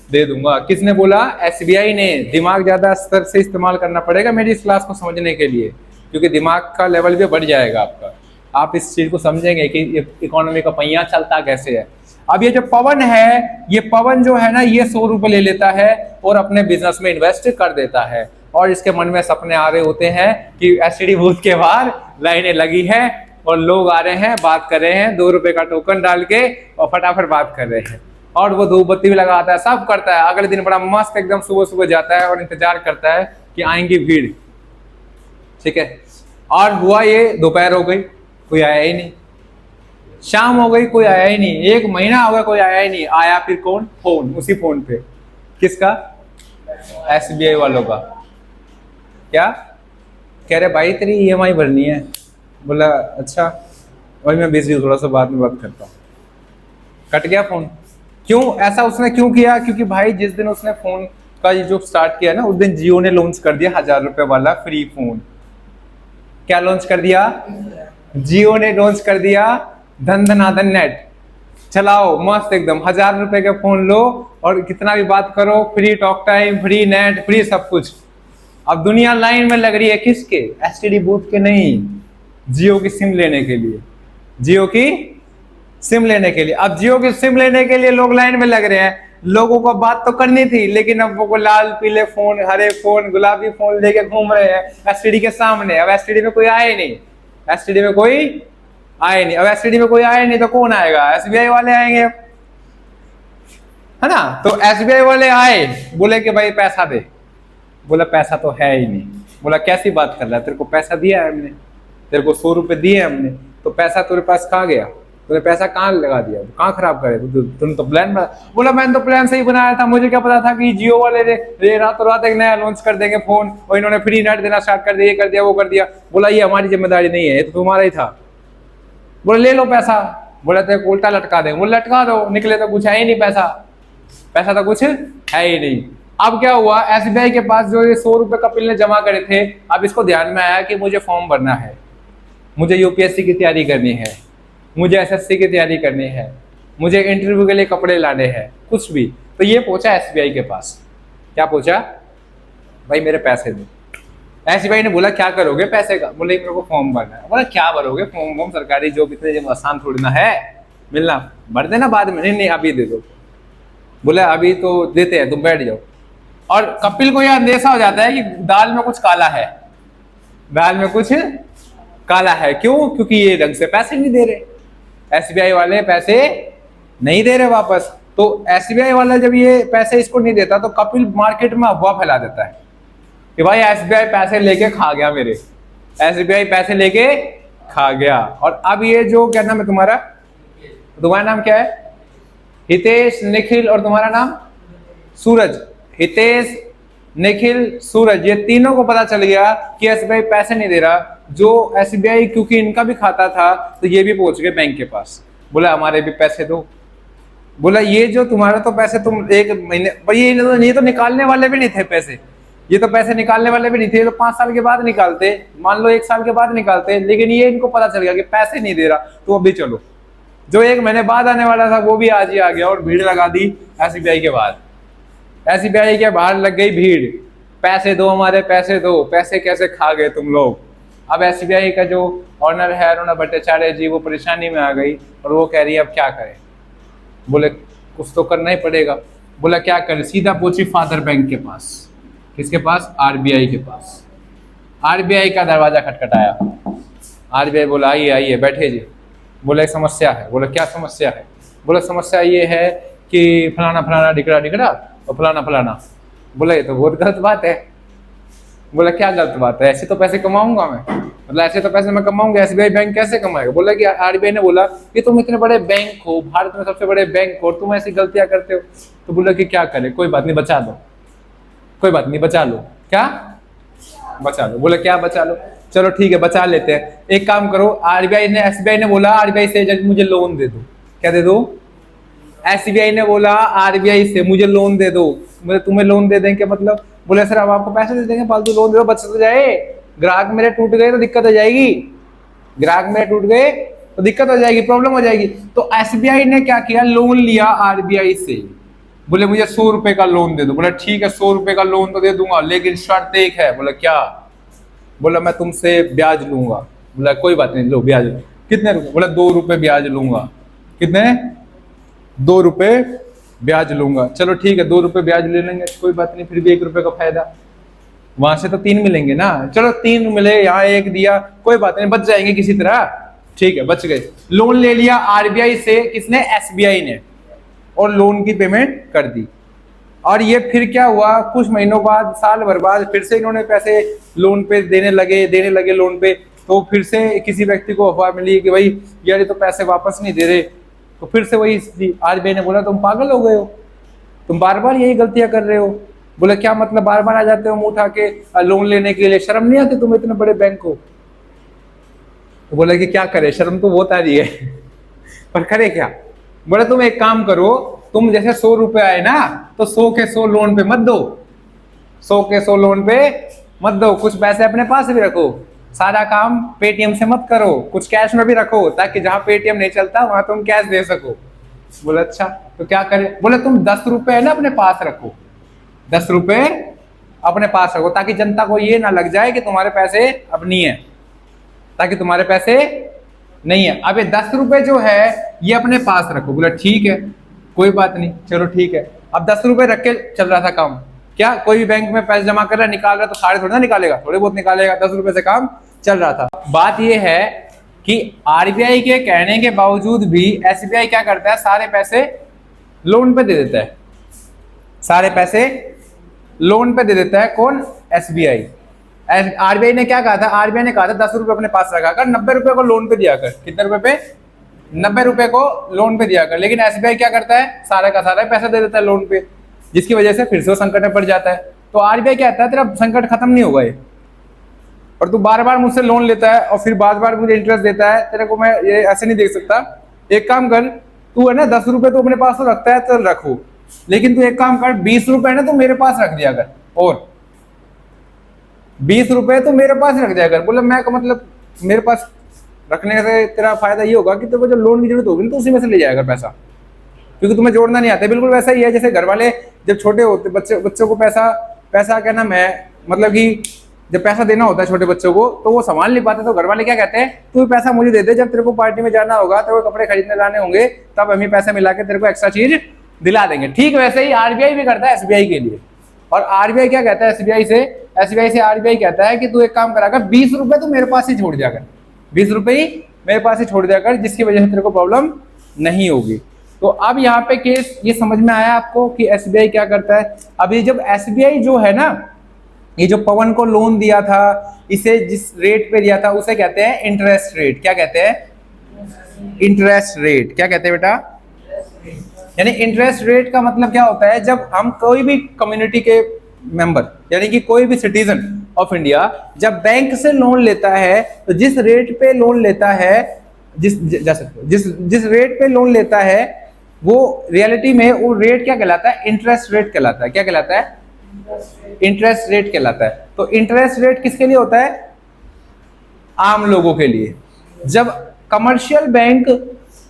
Speaker 1: दे दूंगा। किसने बोला? एसबीआई ने। दिमाग ज्यादा स्तर से इस्तेमाल करना पड़ेगा मेरी इस क्लास को समझने के लिए, क्योंकि दिमाग का लेवल भी बढ़ जाएगा आपका, आप इस चीज को समझेंगे कि इकोनॉमी का पहिया चलता कैसे है। अब ये जो पवन है, ये पवन जो है ना, ये 100 रुपए ले लेता है और अपने बिजनेस में इन्वेस्ट कर देता है, और इसके मन में सपने आ रहे होते हैं कि एसटीडी बूथ के बाहर लाइनें लगी है और लोग आ रहे हैं, बात कर रहे हैं, 2 रुपए का टोकन डाल के और फटाफट बात कर रहे हैं, और वो धूप बत्ती भी लगाता है, सब करता है। अगले दिन बड़ा मस्त एकदम सुबह सुबह जाता है और इंतजार करता है कि आएंगी भीड़, ठीक है। और हुआ ये, दोपहर हो गई, कोई आया ही नहीं, शाम हो गई, कोई आया ही नहीं, 1 महीना हो गया, कोई आया ही नहीं। आया फिर कौन? फोन, उसी फोन पे, किसका? एसबीआई वालों का। क्या कह रहे? भाई तेरी ईएमआई भरनी है। बोला अच्छा, वही मैं बिजी हूँ, थोड़ा सा बाद में बात करता हूँ। कट गया फोन। क्यों ऐसा उसने क्यों किया? क्योंकि भाई जिस दिन उसने फोन का जो स्टार्ट किया ना, उस दिन जियो ने लॉन्च कर दिया 1000 रुपए वाला फ्री फोन। क्या लॉन्च कर दिया? जियो ने लॉन्च कर दिया धन धनाधन नेट, चलाओ मस्त एकदम, 1000 रुपए के फोन लो और कितना भी बात करो, free talk time, free net, free सब कुछ। अब दुनिया लाइन में लग रही है, किसके? एसटीडी बूथ के नहीं, जियो की सिम लेने के लिए, जियो की सिम लेने के लिए। अब जियो की सिम लेने के लिए लोग लाइन में लग रहे हैं। लोगों को बात तो करनी थी, लेकिन अब वो लाल पीले फोन, हरे फोन, गुलाबी फोन लेके घूम रहे हैं एसटीडी के सामने। अब एसटीडी में कोई आए नहीं, एसटीडी में कोई आए नहीं। अब एसटीडी में कोई आए नहीं तो कौन आएगा? एसबीआई वाले आएंगे, है ना। तो एसबीआई वाले आए, बोले कि भाई पैसा दे। बोला पैसा तो है ही नहीं। बोला कैसी बात कर रहा है, तेरे को पैसा दिया है हमने, तेरे को 100 रुपए दिए हमने, तो पैसा तेरे पास कहाँ गया? तूने पैसा कहाँ लगा दिया? कहाँ खराब करे? तुम तो प्लान बना। बोला मैंने तो प्लान सही बनाया था, मुझे क्या पता था कि जियो वाले रातों रात एक नया लॉन्च कर देंगे फोन, और इन्होंने फ्री नेट देना स्टार्ट कर दिया, ये कर दिया, वो कर दिया। बोला ये हमारी जिम्मेदारी नहीं है, ये तो तुम्हारा ही था। बोले ले लो पैसा। बोला तेरे को उल्टा लटका देंगे। बोले लटका दो, निकले तो कुछ है ही नहीं पैसा, पैसा तो कुछ है ही नहीं। अब क्या हुआ, एसबीआई के पास जो ये 100 रुपए कपिल ने जमा करे थे, अब इसको ध्यान में आया कि मुझे फॉर्म भरना है, मुझे यूपीएससी की तैयारी करनी है, मुझे एसएससी की तैयारी करनी है, मुझे इंटरव्यू के लिए कपड़े लाने हैं, कुछ भी। तो ये पहुंचा एसबीआई के पास। क्या पूछा? भाई मेरे पैसे दो। एसबीआई ने बोला क्या करोगे पैसे का? बोले मेरे को फॉर्म भरना है। बोला क्या भरोगे? फॉर्म सरकारी जॉब इतने आसान थोड़ी ना है मिलना, भर देना बाद में। नहीं अभी दे दो। बोला अभी तो देते हैं, तुम बैठ जाओ। और कपिल को यह अंदेशा हो जाता है कि दाल में कुछ काला है, दाल में कुछ काला है। क्यों? क्योंकि ये ढंग से पैसे नहीं दे रहे, एसबीआई वाले पैसे नहीं दे रहे वापस। तो एसबीआई वाला जब ये पैसे इसको नहीं देता, तो कपिल मार्केट में अफवाह फैला देता है कि भाई एसबीआई पैसे लेके खा गया, मेरे एसबीआई पैसे लेके खा गया। और अब ये जो क्या नाम है तुम्हारा, तुम्हारा नाम क्या है? हितेश, निखिल और तुम्हारा नाम सूरज। हितेश, निखिल, सूरज, ये तीनों को पता चल गया कि एसबीआई पैसे नहीं दे रहा। जो एसबीआई, क्योंकि इनका भी खाता था, तो ये भी पहुंच गए बैंक के पास। बोला हमारे भी पैसे दो। बोला ये जो तुम्हारा तो पैसे तुम 1 महीने, ये तो निकालने वाले भी नहीं थे पैसे, ये तो पैसे निकालने वाले भी नहीं थे, तो 5 साल के बाद निकालते, मान लो 1 साल के बाद निकालते। लेकिन ये इनको पता चल गया कि पैसे नहीं दे रहा, तो अभी चलो, जो 1 महीने बाद आने वाला था वो भी आज ही आ गया, और भीड़ लगा दी एसबीआई के बाद। एसबीआई के बाहर लग गई भीड़, पैसे दो हमारे, पैसे दो। पैसे कैसे खा गए तुम लोग? अब एसबीआई का जो ऑनर है अरुणा भट्टाचार्य जी, वो परेशानी में आ गई और वो कह रही है अब क्या करें। बोले कुछ तो करना ही पड़ेगा। बोला क्या करें? सीधा पहुंची फादर बैंक के पास। किसके पास? आरबीआई के पास। आरबीआई का दरवाजा खटखटाया। आरबीआई बोला आइए आइए बैठे जी। बोला एक समस्या है। बोला क्या समस्या है? बोला समस्या ये है कि फलाना फलाना डिकड़ा डिकड़ा और फलाना फलाना। बोला ये तो बहुत गलत बात है। बोला क्या गलत बात है, ऐसे तो पैसे कमाऊंगा मैं, मतलब ऐसे तो पैसे मैं कमाऊंगा, एसबीआई बैंक कैसे कमाएगा। बोला कि आरबीआई ने बोला कि तुम इतने बड़े बैंक हो, भारत में सबसे बड़े बैंक हो, और तुम ऐसी गलतियां करते हो। तो बोला कि क्या करे, कोई बात नहीं बचा दो, कोई बात नहीं बचा लो। क्या बचा लो? बोला क्या बचा लो? चलो ठीक है बचा लेते हैं। एक काम करो, एसबीआई ने बोला आरबीआई से जब मुझे लोन दे दो। क्या दे दो? एसबीआई ने बोला आरबीआई से मुझे लोन दे दो। मुझे तुम्हें लोन दे देंगे मतलब? बोले सर हम आपको पैसे दे देंगे, फालतू लोन दे दो, बच तो जाए। ग्राहक मेरे टूट गए तो दिक्कत हो जाएगी, ग्राहक मेरे टूट गए तो दिक्कत हो जाएगी, प्रॉब्लम हो जाएगी। तो एसबीआई ने क्या किया, लोन लिया आरबीआई से। बोले मुझे 100 रुपए का लोन दे दो। बोला ठीक है 100 रुपए का लोन तो दे दूंगा, लेकिन शर्त एक है। बोला क्या? बोला मैं तुमसे ब्याज लूंगा। बोला कोई बात नहीं, लो ब्याज। कितने रुपए? बोला 2 रुपए ब्याज लूंगा। कितने? 2 रुपए ब्याज लूंगा। चलो ठीक है 2 रुपए ब्याज ले लेंगे, कोई बात नहीं, फिर भी 1 रुपए का फायदा, वहां से तो 3 मिलेंगे ना। चलो 3 मिले, यहाँ 1 दिया, कोई बात नहीं, बच जाएंगे किसी तरह। ठीक है बच गए। लोन ले लिया आरबीआई से, किसने? एसबीआई ने, और लोन की पेमेंट कर दी। और ये फिर क्या हुआ, कुछ महीनों बाद, साल भर बाद, फिर से इन्होंने पैसे लोन पे देने लगे लोन पे। तो फिर से किसी व्यक्ति को अफवाह मिली कि भाई यार ये तो पैसे वापस नहीं दे रहे। तो फिर से वही आरबीआई ने बोला तुम पागल हो गए हो, तुम बार बार यही गलतियां कर रहे हो। बोले क्या मतलब बार बार आ जाते हो मुंह उठा के लोन लेने के लिए, शर्म नहीं आती तुम इतने बड़े बैंक हो? तो बोले कि क्या करे, शर्म तो बहुत आ रही है पर करे क्या? बोले तुम एक काम करो, तुम जैसे 100 रुपए आए ना, तो 100 के 100 लोन पे मत दो, 100 के 100 लोन पे मत दो, कुछ पैसे अपने पास भी रखो। सारा काम पेटीएम से मत करो, कुछ कैश में भी रखो, ताकि जहां पेटीएम नहीं चलता वहां तुम कैश दे सको। बोला अच्छा तो क्या करे? बोले तुम 10 रुपए है ना अपने पास रखो, 10 रुपए अपने पास रखो, ताकि जनता को ये ना लग जाए कि तुम्हारे पैसे अब नहीं है, ताकि तुम्हारे पैसे नहीं है। अब ये 10 रुपए जो है ये अपने पास रखो। बोला ठीक है कोई बात नहीं, चलो ठीक है। अब 10 रुपए रख के चल रहा था काम। क्या कोई भी बैंक में पैसे जमा कर रहा है, निकाल रहा है, तो सारे थोड़ी ना निकालेगा, थोड़े बहुत निकालेगा। 10 रुपए से काम चल रहा था। बात यह है कि आरबीआई के कहने के बावजूद भी एसबीआई क्या करता है, सारे पैसे लोन पे दे देता है, सारे पैसे लोन पे दे देता है। कौन? एसबीआई। आरबीआई ने क्या कहा था? आरबीआई ने कहा था 10 रुपए अपने पास रखा कर, 90 रुपए को लोन पे दिया कर। कितने रुपए पे? 90 रुपए को लोन पे दिया कर। लेकिन एसबीआई क्या करता है, सारा का सारा पैसा दे देता है लोन पे, जिसकी वजह से फिर से वो संकट में पड़ जाता है। तो आरबीआई कहता है तेरा संकट खत्म नहीं होगा ये, और तू बार बार मुझसे लोन लेता है और फिर बार बार मुझे इंटरेस्ट देता है, तेरे को मैं ये ऐसे नहीं देख सकता। एक काम कर, तू है ना 10 रुपए तो अपने पास तो रखता है, तो रखो, लेकिन तू एक काम कर, 20 रुपए ना तो मेरे पास रख दिया कर, और 20 रुपए तो मेरे पास रख दिया कर। बोला मैं मतलब मेरे पास रखने से तेरा फायदा ये होगा कि तेरे को जब लोन की जरूरत होगी ना तो उसी में से ले जाएगा पैसा, क्योंकि तुम्हें जोड़ना नहीं आता। बिल्कुल वैसा ही है जैसे घर वाले जब छोटे होते बच्चों को पैसा क्या नाम है, मतलब कि जब पैसा देना होता है छोटे बच्चों को तो वो संभाल नहीं पाते, तो घर वाले क्या कहते हैं, तू पैसा मुझे दे दे, जब तेरे को पार्टी में जाना होगा, तेरे को कपड़े खरीदने लाने होंगे, तब हम ही पैसे मिला के तेरे को एक्स्ट्रा चीज दिला देंगे। ठीक वैसे ही आरबीआई भी करता है एसबीआई के लिए। और आरबीआई क्या कहता है एसबीआई से आरबीआई कहता है कि तू एक काम करा कर, 20 रुपए तो मेरे पास ही छोड़ दिया कर, 20 रुपए ही मेरे पास ही छोड़ दिया कर, जिसकी वजह से तेरे को प्रॉब्लम नहीं होगी। तो अब यहाँ पे केस ये समझ में आया आपको कि एसबीआई क्या करता है। अब ये जब एसबीआई जो है ना, ये जो पवन को लोन दिया था, इसे जिस रेट पे दिया था उसे कहते हैं इंटरेस्ट रेट। क्या कहते हैं? Interest rate. क्या कहते हैं बेटा? यानी इंटरेस्ट रेट का मतलब क्या होता है, जब हम कोई भी कम्युनिटी के मेंबर यानी कि कोई भी सिटीजन ऑफ इंडिया जब बैंक से लोन लेता है, तो जिस रेट पे लोन लेता है, जिस रेट पे लोन लेता है, वो रियलिटी में वो रेट क्या कहलाता है? इंटरेस्ट रेट कहलाता है। क्या कहलाता है? इंटरेस्ट रेट कहलाता है। तो इंटरेस्ट रेट किसके लिए होता है? आम लोगों के लिए। जब commercial bank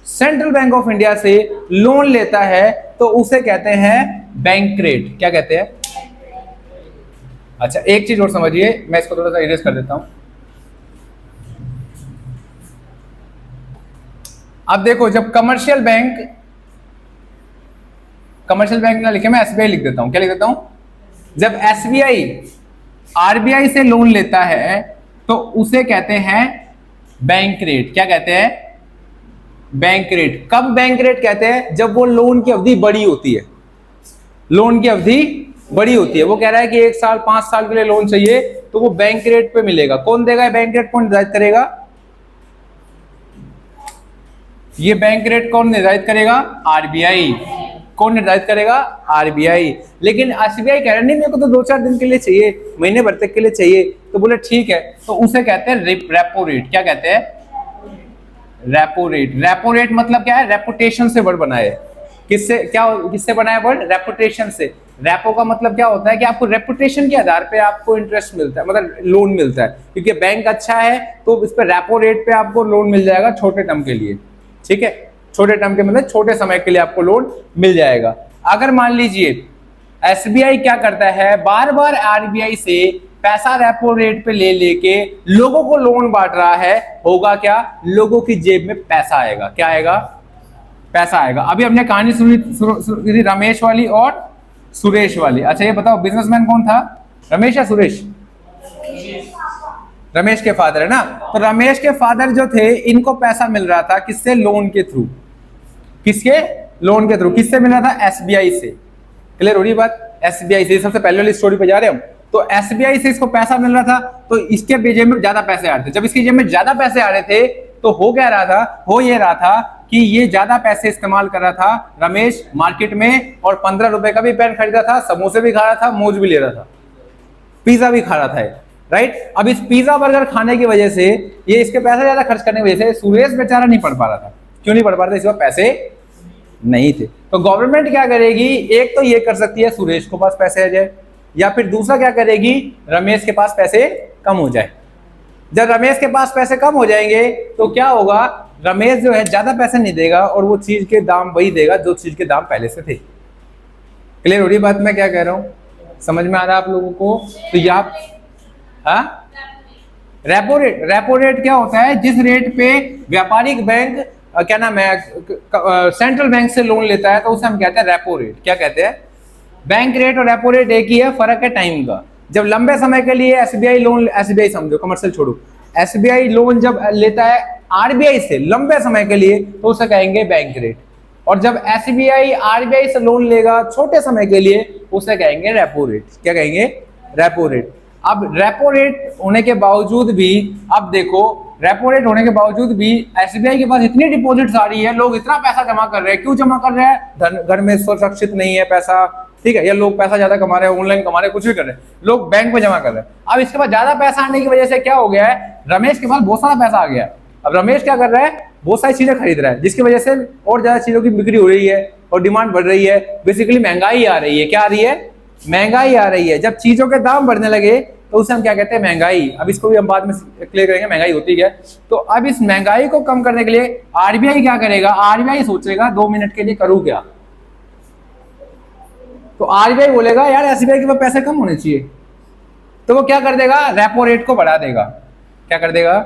Speaker 1: central bank of India से लोन लेता है तो उसे कहते हैं बैंक रेट। क्या कहते हैं? अच्छा एक चीज और समझिए, मैं इसको थोड़ा सा इरेज कर देता हूं। अब देखो, जब कमर्शियल बैंक ना लिखे, मैं एसबीआई लिख देता हूं। क्या लिख देता हूं? जब एसबीआई आरबीआई से लोन लेता है तो उसे कहते हैं बैंक रेट। क्या कहते हैं? Bank rate. कब बैंक रेट कहते हैं? जब वो लोन की अवधि बड़ी होती है, लोन की अवधि बड़ी होती है। वो कह रहा है कि 1 साल 5 साल के लिए लोन चाहिए तो वो बैंक रेट पे मिलेगा। कौन देगा? बैंक रेट कौन निर्धारित करेगा? ये बैंक रेट कौन निर्धारित करेगा? आरबीआई। कौन निर्धारित करेगा? आरबीआई। लेकिन एसबीआई कह रहा नहीं मेरे को तो 2-4 दिन के लिए चाहिए, महीने भर तक के लिए चाहिए, तो बोले ठीक है, तो उसे कहते हैं रेपो रेट। क्या कहते हैं? Repo rate. रेपो रेट मतलब क्या है? रेपुटेशन से वर्ड बना है। किससे बना है वर्ड? रेपुटेशन से। रेपो का मतलब क्या होता है कि आपको रेपुटेशन के आधार पे आपको इंटरेस्ट मिलता है, मतलब लोन मिलता है, क्योंकि बैंक अच्छा है तो इस पर रेपो रेट पे आपको लोन मिल जाएगा छोटे टर्म के लिए। ठीक है, छोटे टर्म के मतलब छोटे समय के लिए आपको लोन मिल जाएगा। अगर मान लीजिए एसबीआई क्या करता है, बार बार आरबीआई से पैसा रेपो रेट पे ले लेके लोगों को लोन बांट रहा है, होगा क्या? लोगों की जेब में पैसा आएगा। क्या आएगा? पैसा आएगा। अभी हमने कहानी सुनी रमेश वाली और सुरेश वाली। अच्छा ये बताओ बिजनेसमैन कौन था, रमेश या सुरेश? रमेश के फादर है ना। तो रमेश के फादर जो थे इनको पैसा मिल रहा था किससे? लोन के थ्रू। किसके? लोन के थ्रू। किससे मिल रहा था? एसबीआई से। क्लियर हो रही बात? एसबीआई से। सबसे पहले वाली स्टोरी पे जा रहे हम। तो एसबीआई से इसको पैसा मिल रहा था तो इसके जेब में ज्यादा पैसे आ रहे थे। जब इसकी जेब में ज्यादा पैसे आ रहे थे तो हो क्या रहा था? हो ये रहा था कि ये ज्यादा पैसे इस्तेमाल कर रहा था रमेश मार्केट में, और 15 रुपए का भी पेन खरीदा था, समोसे भी खा रहा था, मौज भी ले रहा था, पिज्जा भी खा रहा था। राइट? अब इस पिज्जा बर्गर खाने की वजह से, ये इसके पैसे ज्यादा खर्च करने की वजह से सुरेश बेचारा नहीं पढ़ पा रहा था। क्यों नहीं पढ़ पा रहा था? इसके पास पैसे नहीं थे। तो गवर्नमेंट क्या करेगी? एक तो ये कर सकती है सुरेश के पास पैसे आ जाए, या फिर दूसरा क्या करेगी? रमेश के पास पैसे कम हो जाए। जब रमेश के पास पैसे कम हो जाएंगे तो क्या होगा? रमेश जो है ज्यादा पैसे नहीं देगा और वो चीज के दाम वही देगा जो चीज के दाम पहले से थे। क्लियर हो रही बात मैं क्या कह रहा हूं? समझ में आ रहा है आप लोगों को? तो यहाँ रेपो रेट। रेपो रेट क्या होता है? जिस रेट पे व्यापारिक बैंक क्या नाम है सेंट्रल बैंक से लोन लेता है तो उसे हम कहते हैं रेपो रेट। क्या कहते हैं? बैंक रेट और रेपो रेट एक ही है, फर्क है टाइम का। जब लंबे समय के लिए एसबीआई लोन, एसबीआई समझो, कमर्शियल छोड़ो, एसबीआई लोन जब लेता है आरबीआई से लंबे समय के लिए तो उसे कहेंगे बैंक रेट, और जब एसबीआई आरबीआई से लोन लेगा छोटे समय के लिए उसे कहेंगे रेपो रेट। क्या कहेंगे? Repo rate. अब रेपो रेट होने के बावजूद भी, अब देखो रेपो रेट होने के बावजूद भी एसबीआई के पास इतनी डिपॉजिट्स आ रही है, लोग इतना पैसा जमा कर रहे हैं। क्यों जमा कर रहे हैं? घर में सुरक्षित नहीं है पैसा, ठीक है, या लोग पैसा ज्यादा कमा रहे हैं, ऑनलाइन कमा रहे हैं, कुछ भी कर रहे हैं, लोग बैंक में जमा कर रहे हैं। अब इसके पास ज्यादा पैसा आने की वजह से क्या हो गया है? रमेश के पास बहुत सारा पैसा आ गया है। अब रमेश क्या कर रहा है? बहुत सारी चीजें खरीद रहा है, जिसकी वजह से और ज्यादा चीजों की बिक्री हो रही है और डिमांड बढ़ रही है। बेसिकली महंगाई आ रही है। क्या आ रही है? महंगाई आ रही है। जब चीजों के दाम बढ़ने लगे तो उसे हम क्या कहते हैं? महंगाई। अब इसको भी हम बाद में क्लियर करेंगे महंगाई होती क्या। तो अब इस महंगाई को कम करने के लिए आरबीआई क्या करेगा? आरबीआई सोचेगा 2 मिनट के लिए करूं क्या। तो आरबीआई बोलेगा यार एसबीआई के पास पैसे कम होने चाहिए, तो वो क्या कर देगा? रेपो रेट को बढ़ा देगा। क्या कर देगा?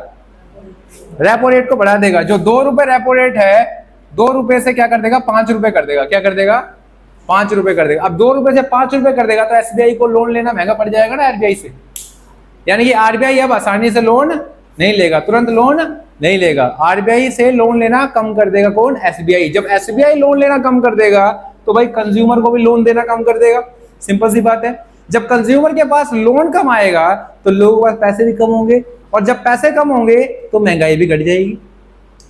Speaker 1: रेपो रेट को बढ़ा देगा। जो 2 रुपए रेपो रेट है, 2 रुपए से क्या कर देगा? 5 रुपए कर देगा। क्या कर देगा? 5 रुपए कर देगा। अब 2 रुपए से 5 रुपए कर देगा तो एसबीआई को लोन लेना महंगा पड़ जाएगा ना आरबीआई से। यानी कि आरबीआई अब आसानी से लोन नहीं लेगा, तुरंत लोन नहीं लेगा। आरबीआई से लोन लेना कम कर देगा कौन? एसबीआई। जब एसबीआई लोन लेना कम कर देगा तो भाई कंज्यूमर को भी लोन देना कम कर देगा। सिंपल सी बात है। जब कंज्यूमर के पास लोन कम आएगा तो लोगों के पास पैसे भी कम होंगे, और जब पैसे कम होंगे तो महंगाई भी घट जाएगी।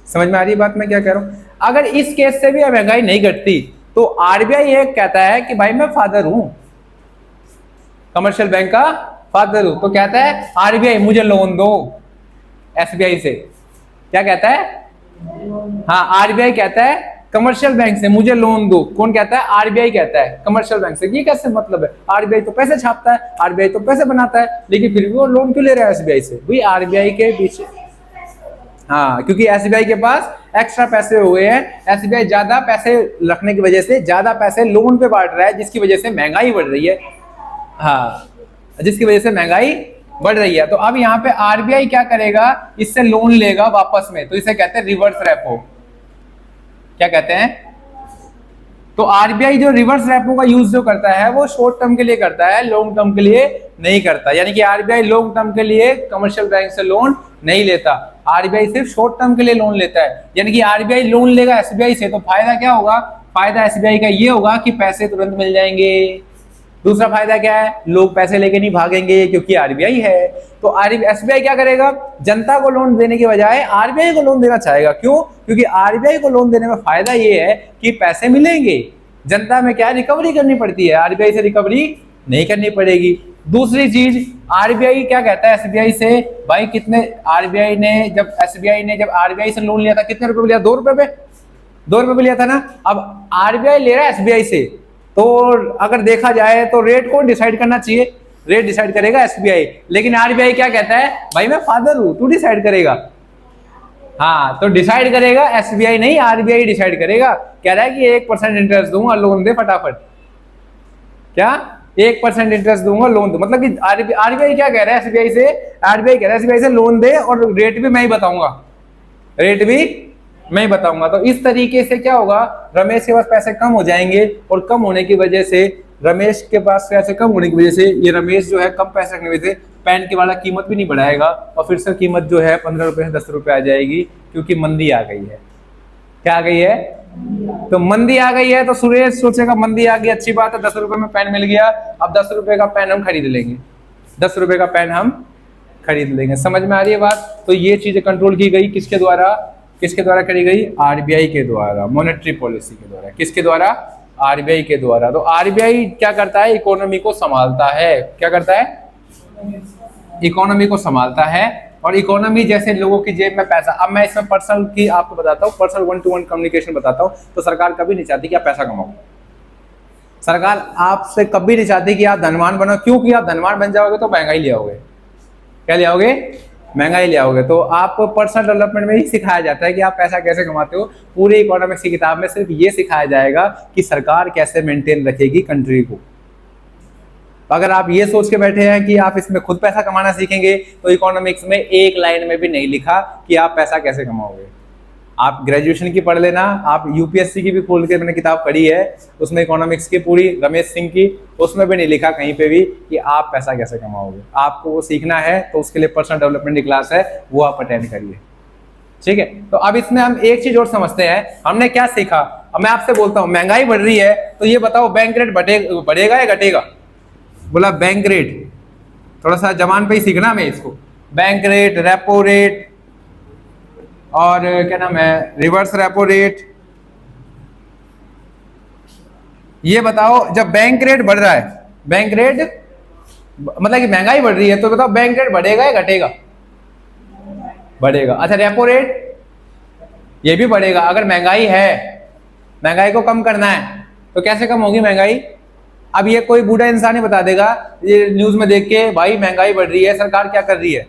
Speaker 1: समझ में आ रही है बात मैं क्या कह रहा हूं? अगर इस केस से भी महंगाई नहीं घटती तो आरबीआई ये कहता है कि भाई मैं फादर हूं, कमर्शियल बैंक का फादर हूं, तो कहता है आरबीआई मुझे लोन दो एसबीआई से। क्या कहता है? हाँ, आरबीआई कहता है कमर्शियल बैंक से मुझे लोन दो। कौन कहता है? आरबीआई कहता है कमर्शियल बैंक से। ये कैसे मतलब है? आरबीआई तो पैसे छापता है, आरबीआई तो पैसे बनाता है, लेकिन फिर भी वो लोन क्यों ले रहा है एसबीआई से? भाई आरबीआई के पीछे, हाँ, क्योंकि एसबीआई के पास एक्स्ट्रा पैसे हो गए हैं। एसबीआई ज्यादा पैसे रखने की वजह से ज्यादा पैसे लोन पे बांट रहा है, जिसकी वजह से महंगाई बढ़ रही है। हाँ, जिसकी वजह से महंगाई बढ़ रही है। तो अब यहाँ पे आरबीआई क्या करेगा? इससे लोन लेगा वापस में, तो इसे कहते हैं रिवर्स रेपो। क्या कहते हैं? तो आरबीआई जो रिवर्स रेपो का यूज जो करता है वो शॉर्ट टर्म के लिए करता है, लॉन्ग टर्म के लिए नहीं करता। यानी कि आरबीआई लॉन्ग टर्म के लिए कमर्शियल बैंक से लोन नहीं लेता, आरबीआई सिर्फ शॉर्ट टर्म के लिए लोन लेता है। यानी कि आरबीआई लोन लेगा एसबीआई से तो फायदा क्या होगा? फायदा एसबीआई का ये होगा कि पैसे तुरंत मिल जाएंगे।
Speaker 2: दूसरा फायदा क्या है, लोग पैसे लेके नहीं भागेंगे क्योंकि आरबीआई है। तो एसबीआई क्या करेगा, जनता को लोन देने के बजाय आरबीआई को लोन देना चाहेगा। क्यों? क्योंकि आरबीआई को लोन देने में फायदा ये है कि पैसे मिलेंगे, जनता में क्या रिकवरी करनी पड़ती है, आरबीआई से रिकवरी नहीं करनी पड़ेगी। दूसरी चीज, आरबीआई क्या कहता है एसबीआई से, भाई कितने, एसबीआई ने जब आरबीआई से लोन लिया था कितने रुपए लिया, 2 रुपए पे, 2 रुपए पे लिया था ना। अब आरबीआई ले रहा है एसबीआई से, तो अगर देखा जाए तो रेट कौन डिसाइड करना चाहिए, रेट डिसाइड करेगा एसबीआई। लेकिन आरबीआई क्या कहता है, भाई मैं फादर हूं, तू डिसाइड करेगा। हाँ, तो डिसाइड करेगा एसबीआई नहीं, आरबीआई डिसाइड करेगा। कह रहा है कि 1% इंटरेस्ट दूंगा, लोन दे फटाफट। क्या 1% इंटरेस्ट दूंगा, लोन दो, मतलब कि आरबीआई क्या कह रहा है एसबीआई से, आरबीआई कह रहा है एसबीआई से लोन दे और रेट भी मैं ही बताऊंगा, रेट भी मैं ही बताऊंगा। तो इस तरीके से क्या होगा, रमेश के पास पैसे कम हो जाएंगे, और कम होने की वजह से, रमेश के पास पैसे कम होने की वजह से, ये रमेश जो है कम पैसे रखने की वजह से पेन के वाला कीमत भी नहीं बढ़ाएगा, और फिर से कीमत जो है 15 रुपए से 10 रुपए आ जाएगी, क्योंकि मंदी आ गई है। क्या आ गई है? तो मंदी आ गई है, तो सुरेश सोचेगा मंदी आ गई, अच्छी बात है, 10 रुपए में पेन मिल गया, अब 10 रुपए का पेन हम खरीद लेंगे, 10 रुपए का पेन हम खरीद लेंगे। समझ में आ रही है बात? तो ये चीजें कंट्रोल की गई किसके द्वारा, किसके द्वारा करी गई, आरबीआई के द्वारा, मॉनेटरी पॉलिसी के द्वारा। किसके द्वारा? आरबीआई के द्वारा। तो आरबीआई क्या करता है, इकोनॉमी को संभालता है। क्या करता है? इकोनॉमी को संभालता है। और इकोनॉमी जैसे लोगों की जेब में पैसा, अब मैं इसमें पर्सनल की आपको बताता हूँ, पर्सनल 1-to-1 कम्युनिकेशन बताता हूँ। तो सरकार कभी नहीं चाहती कि आप पैसा कमाओ, सरकार आपसे कभी नहीं चाहती कि आप धनवान बनो। क्योंकि आप धनवान बन जाओगे तो महंगाई ले आओगे। क्या ले आओगे? महंगाई ले आओगे। तो आपको पर्सनल डेवलपमेंट में ही सिखाया जाता है कि आप पैसा कैसे कमाते हो। पूरी इकोनॉमिक्स की किताब में सिर्फ ये सिखाया जाएगा कि सरकार कैसे मेंटेन रखेगी कंट्री को। अगर आप ये सोच के बैठे हैं कि आप इसमें खुद पैसा कमाना सीखेंगे, तो इकोनॉमिक्स में एक लाइन में भी नहीं लिखा कि आप पैसा कैसे कमाओगे। आप ग्रेजुएशन की पढ़ लेना, आप यूपीएससी की भी खोल के मैंने किताब पढ़ी है, उसमें इकोनॉमिक्स की पूरी, रमेश सिंह की, उसमें भी नहीं लिखा कहीं पे भी कि आप पैसा कैसे कमाओगे। आपको वो सीखना है तो उसके लिए पर्सनल डेवलपमेंट की क्लास है, वो आप अटेंड करिए। ठीक है, तो अब इसमें हम एक चीज और समझते हैं, हमने क्या सीखा। अब मैं आपसे बोलता हूँ महंगाई बढ़ रही है, तो ये बताओ बैंक रेट बढ़ेगा या घटेगा? बोला बैंक रेट, थोड़ा सा जबान पे ही सीखना मैं इसको। बैंक रेट, रेपो रेट, और क्या नाम है, रिवर्स रेपो रेट। ये बताओ जब बैंक रेट बढ़ रहा है, बैंक रेट मतलब कि महंगाई बढ़ रही है, तो बताओ बैंक रेट बढ़ेगा या घटेगा? बढ़ेगा। अच्छा, रेपो रेट ये भी बढ़ेगा। अगर महंगाई है, महंगाई को कम करना है, तो कैसे कम होगी महंगाई? अब ये कोई बूढ़ा इंसान ही बता देगा ये न्यूज में देख के, भाई महंगाई बढ़ रही है, सरकार क्या कर रही है?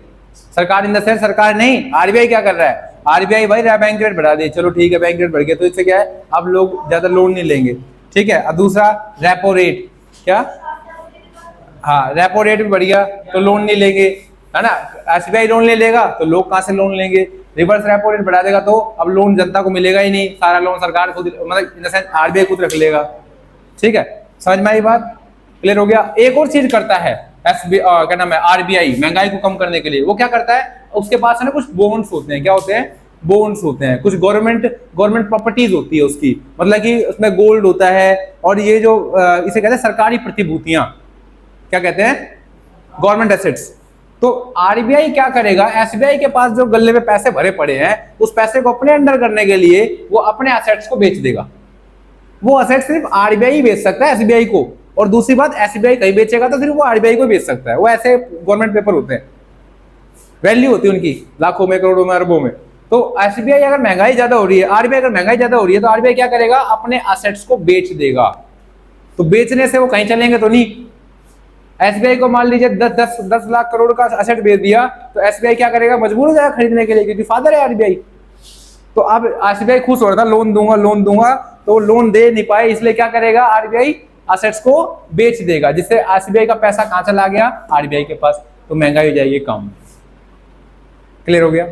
Speaker 2: सरकार इन द सेंस सरकार नहीं, आरबीआई क्या कर रहा है? आरबीआई भाई बैंक रेट बढ़ा दे, चलो ठीक है बैंक रेट बढ़ गया, तो इससे क्या है, अब लोग ज्यादा लोन नहीं लेंगे। ठीक है। अब दूसरा रेपो रेट, क्या? हाँ, रेपो रेट भी बढ़ गया तो लोन नहीं लेंगे, है ना। एसबीआई लोन ले लेगा तो लोग कहाँ से लोन लेंगे? रिवर्स रेपो रेट बढ़ा देगा तो अब लोन जनता को मिलेगा ही नहीं, सारा लोन सरकार खुद, मतलब इन द सेंस आरबीआई खुद रख लेगा। ठीक है, समझ में आई बात? क्लियर हो गया। एक और चीज करता है क्या नाम है, आरबीआई, महंगाई को कम करने के लिए वो क्या करता है, उसके पास है ना कुछ बॉन्ड्स होते हैं। क्या होते हैं? बॉन्ड्स होते हैं, कुछ गवर्नमेंट प्रॉपर्टीज होती है उसकी, मतलब कि उसमें गोल्ड होता है, और ये जो इसे कहते हैं सरकारी प्रतिभूतियां, क्या कहते हैं, गवर्नमेंट एसेट्स। तो आरबीआई क्या करेगा, एसबीआई के पास जो गल्ले में पैसे भरे पड़े हैं, उस पैसे को अपने अंडर करने के लिए वो अपने एसेट्स को बेच देगा। वो एसेट सिर्फ आरबीआई बेच सकता है एसबीआई को, और दूसरी बात एसबीआई कहीं बेचेगा तो सिर्फ वो आरबीआई को बेच सकता है। वो ऐसे गवर्नमेंट पेपर होते हैं, वैल्यू होती है उनकी लाखों में, करोड़ों में, अरबों में। तो एसबीआई अगर महंगाई ज्यादा हो रही है, आरबीआई अगर महंगाई ज्यादा हो रही है, तो आरबीआई क्या करेगा, अपने एसेट्स को बेच देगा। तो बेचने से वो कहीं चलेंगे तो नहीं। एसबीआई को मान लीजिए 10 लाख करोड़ का एसेट बेच दिया, तो एसबीआई क्या करेगा, मजबूर हो जाएगा खरीदने के लिए, क्योंकि फादर है आरबीआई। तो अब एसबीआई खुश हो रहा था, लोन दूंगा, तो लोन दे नहीं पाए, इसलिए क्या करेगा, आरबीआई एसेट्स को बेच देगा, जिससे एसबीआई का पैसा कहां चला गया, आरबीआई के पास। तो महंगाई हो जाएगी कम। क्लियर हो गया?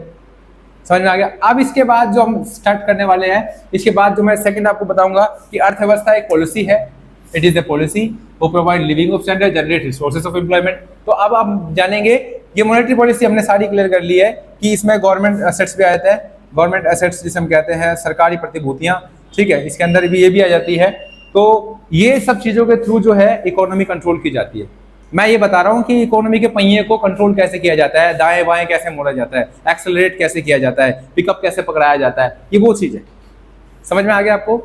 Speaker 2: समझ में आ गया? अब इसके बाद जो हम स्टार्ट करने वाले हैं, इसके बाद जो मैं सेकंड आपको बताऊंगा कि अर्थव्यवस्था एक पॉलिसी है। इट इज ए पॉलिसी वो provide living of standard, generate resources of employment. तो अब हम जानेंगे, ये मॉनेटरी पॉलिसी हमने सारी क्लियर कर ली है कि इसमें गवर्नमेंट एसेट्स भी आ जाते हैं, गवर्नमेंट एसेट्स जिसे हम कहते हैं सरकारी प्रतिभूतियां। ठीक है, इसके अंदर भी ये भी आ जाती है तो ये सब चीजों के थ्रू जो है इकोनॉमी कंट्रोल की जाती है। मैं ये बता रहा हूँ कि इकोनॉमी के पहिए को कंट्रोल कैसे किया जाता है, दाएं बाएं कैसे मोड़ा जाता है, एक्सेलरेट कैसे किया जाता है, पिकअप कैसे पकड़ाया जाता है, ये वो चीज है। समझ में आ गया आपको?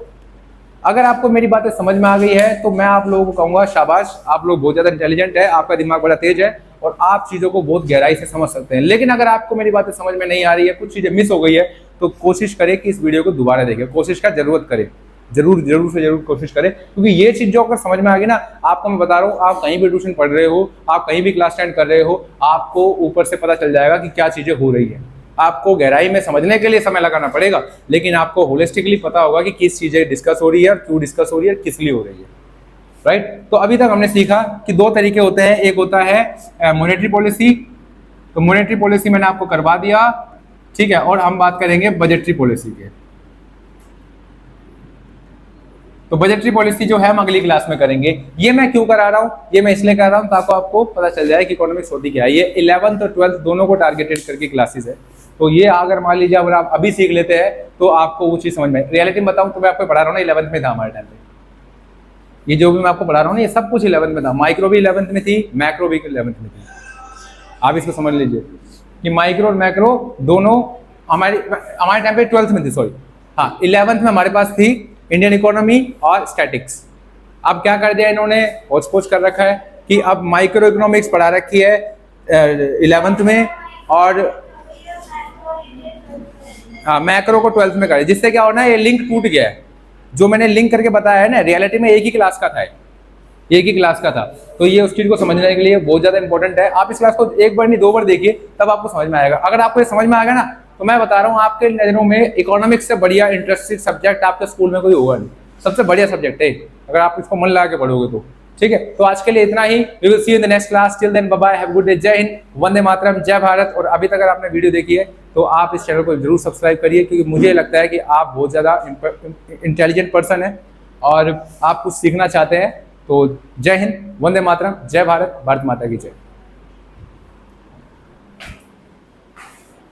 Speaker 2: अगर आपको मेरी बातें समझ में आ गई है तो मैं आप लोगों को कहूंगा शाबाश, आप लोग बहुत ज्यादा इंटेलिजेंट है, आपका दिमाग बड़ा तेज है और आप चीजों को बहुत गहराई से समझ सकते हैं। लेकिन अगर आपको मेरी बातें समझ में नहीं आ रही है, कुछ चीजें मिस हो गई है, तो कोशिश करें कि इस वीडियो को दोबारा देखें, कोशिश का जरूरत करें, जरूर से जरूर कोशिश करें, क्योंकि ये चीज जो अगर समझ में आ गई ना, आपको मैं बता रहा हूँ, आप कहीं भी ट्यूशन पढ़ रहे हो, आप कहीं भी क्लास अटेंड कर रहे हो, आपको ऊपर से पता चल जाएगा कि क्या चीजें हो रही है। आपको गहराई में समझने के लिए समय लगाना पड़ेगा, लेकिन आपको होलिस्टिकली पता होगा कि किस चीजें डिस्कस हो रही है, क्यों डिस्कस हो रही है, किस लिए हो रही है। राइट? तो अभी तक हमने सीखा कि दो तरीके होते हैं, एक होता है मॉनेटरी पॉलिसी, तो मॉनेटरी पॉलिसी मैंने आपको करवा दिया, ठीक है, और हम बात करेंगे बजटरी पॉलिसी के। तो बजटरी पॉलिसी जो है हम अगली क्लास में करेंगे। ये मैं क्यों करा रहा हूँ, ये मैं इसलिए कर रहा हूँ ताकि आपको पता चल जाए कि इकोनॉमिक्स होती क्या है। ये 11th और 12th दोनों को टारगेटेड करके क्लासेस है, तो ये अगर मान लीजिए अगर आप अभी सीख लेते हैं तो आपको वो चीज समझ में। रियलिटी में बताऊं तो मैं आपको पढ़ा रहा हूँ ना, 11th में था हमारे टाइम पे। ये जो भी मैं आपको पढ़ा रहा हूँ ना, ये सब कुछ 11th में था। माइक्रो भी 11th में थी, मैक्रो भी 11th में थी। आप इसको समझ लीजिए कि माइक्रो और मैक्रो दोनों हमारे टाइम पे 12th में थी, सॉरी हाँ 11th में हमारे पास थी इंडियन इकोनॉमी और स्टैटिक्स। अब क्या कर दिया इन्होंने, होच पोच कर रखा है कि अब माइक्रो इकोनॉमिक्स पढ़ा रखी है 11th में और मैक्रो को 12th में करे, जिससे क्या होना है, ये लिंक टूट गया है। जो मैंने लिंक करके बताया है ना, रियलिटी में एक ही क्लास का था, एक ही क्लास का था। तो ये उस चीज को समझने के लिए बहुत ज्यादा इंपॉर्टेंट है। आप इस क्लास को एक बार नहीं 2 बार देखिए, तब आपको समझ में आएगा। अगर आपको ये समझ में आ गया ना, तो मैं बता रहा हूँ आपके नजरों में इकोनॉमिक्स से बढ़िया इंटरेस्टिंग सब्जेक्ट आपके स्कूल में कोई होगा नहीं। सबसे बढ़िया सब्जेक्ट है अगर आप इसको मन लगा के पढ़ोगे तो। ठीक है, तो आज के लिए इतना ही। We will see you in the next class. Till then bye bye, have a good day. जय हिंद, वंदे मातरम, जय भारत। और अभी तक अगर आपने वीडियो देखी है तो आप इस चैनल को जरूर सब्सक्राइब करिए, क्योंकि मुझे लगता है कि आप बहुत ज्यादा इंटेलिजेंट पर्सन है और आप कुछ सीखना चाहते हैं। तो जय हिंद, वंदे मातरम, जय भारत, भारत माता की जय।